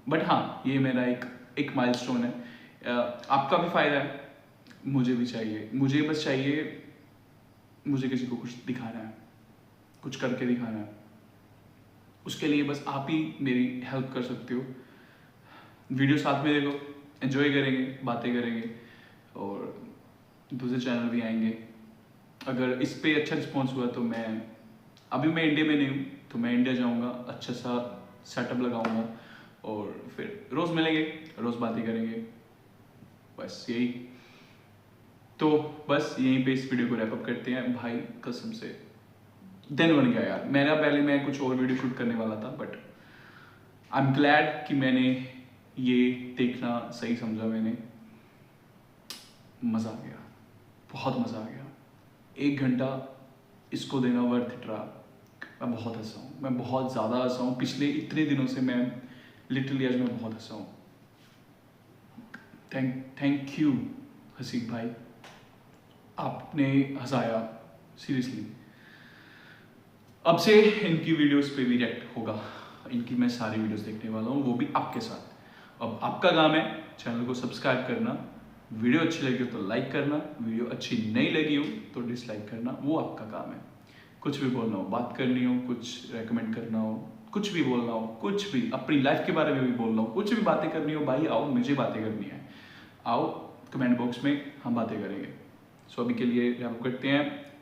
बट हाँ ये मेरा एक माइलस्टोन है। आपका भी फ़ायदा है, मुझे भी चाहिए, मुझे बस चाहिए, मुझे किसी को कुछ दिखाना है, कुछ करके दिखाना है। उसके लिए बस आप ही मेरी हेल्प कर सकते हो। वीडियो साथ में देखो, एंजॉय करेंगे, बातें करेंगे और दूसरे चैनल भी आएंगे। अगर इस पे अच्छा रिस्पॉन्स हुआ तो मैं इंडिया में नहीं हूँ तो मैं इंडिया जाऊँगा, अच्छा सा सेटअप लगाऊंगा और फिर रोज़ मिलेंगे, रोज़ बातें करेंगे, बस यही। तो बस यहीं पे इस वीडियो को रैप अप करते हैं। भाई कसम से दिन बन गया यार मेरा। पहले मैं कुछ और वीडियो शूट करने वाला था, बट आई एम ग्लैड कि मैंने ये देखना सही समझा। मैंने मज़ा आ गया, बहुत मज़ा आ गया। 1 घंटा इसको देना वर्थ इट रहा। मैं बहुत हंसा हूँ, मैं बहुत ज़्यादा हंसा हूँ। पिछले इतने दिनों से मैं लिटरली आज मैं बहुत हंसा हूँ। थैंक यू हसीब भाई, आपने हंसाया सीरियसली। अब से इनकी वीडियोस पे भी रिएक्ट होगा, इनकी मैं सारी वीडियोस देखने वाला हूँ, वो भी आपके साथ। अब आपका काम है चैनल को सब्सक्राइब करना, वीडियो अच्छी लगी हो तो लाइक करना, वीडियो अच्छी नहीं लगी हो तो डिसलाइक करना, वो आपका काम है। कुछ भी बोलना हो, बात करनी हो, कुछ रेकमेंड करना हो, कुछ भी बोलना हो, कुछ भी अपनी लाइफ के बारे में भी बोलना हो, कुछ भी बातें करनी हो, भाई आओ, मुझे बातें करनी है, आओ कमेंट बॉक्स में हम बातें करेंगे। सो अभी के लिए रैप करते हैं।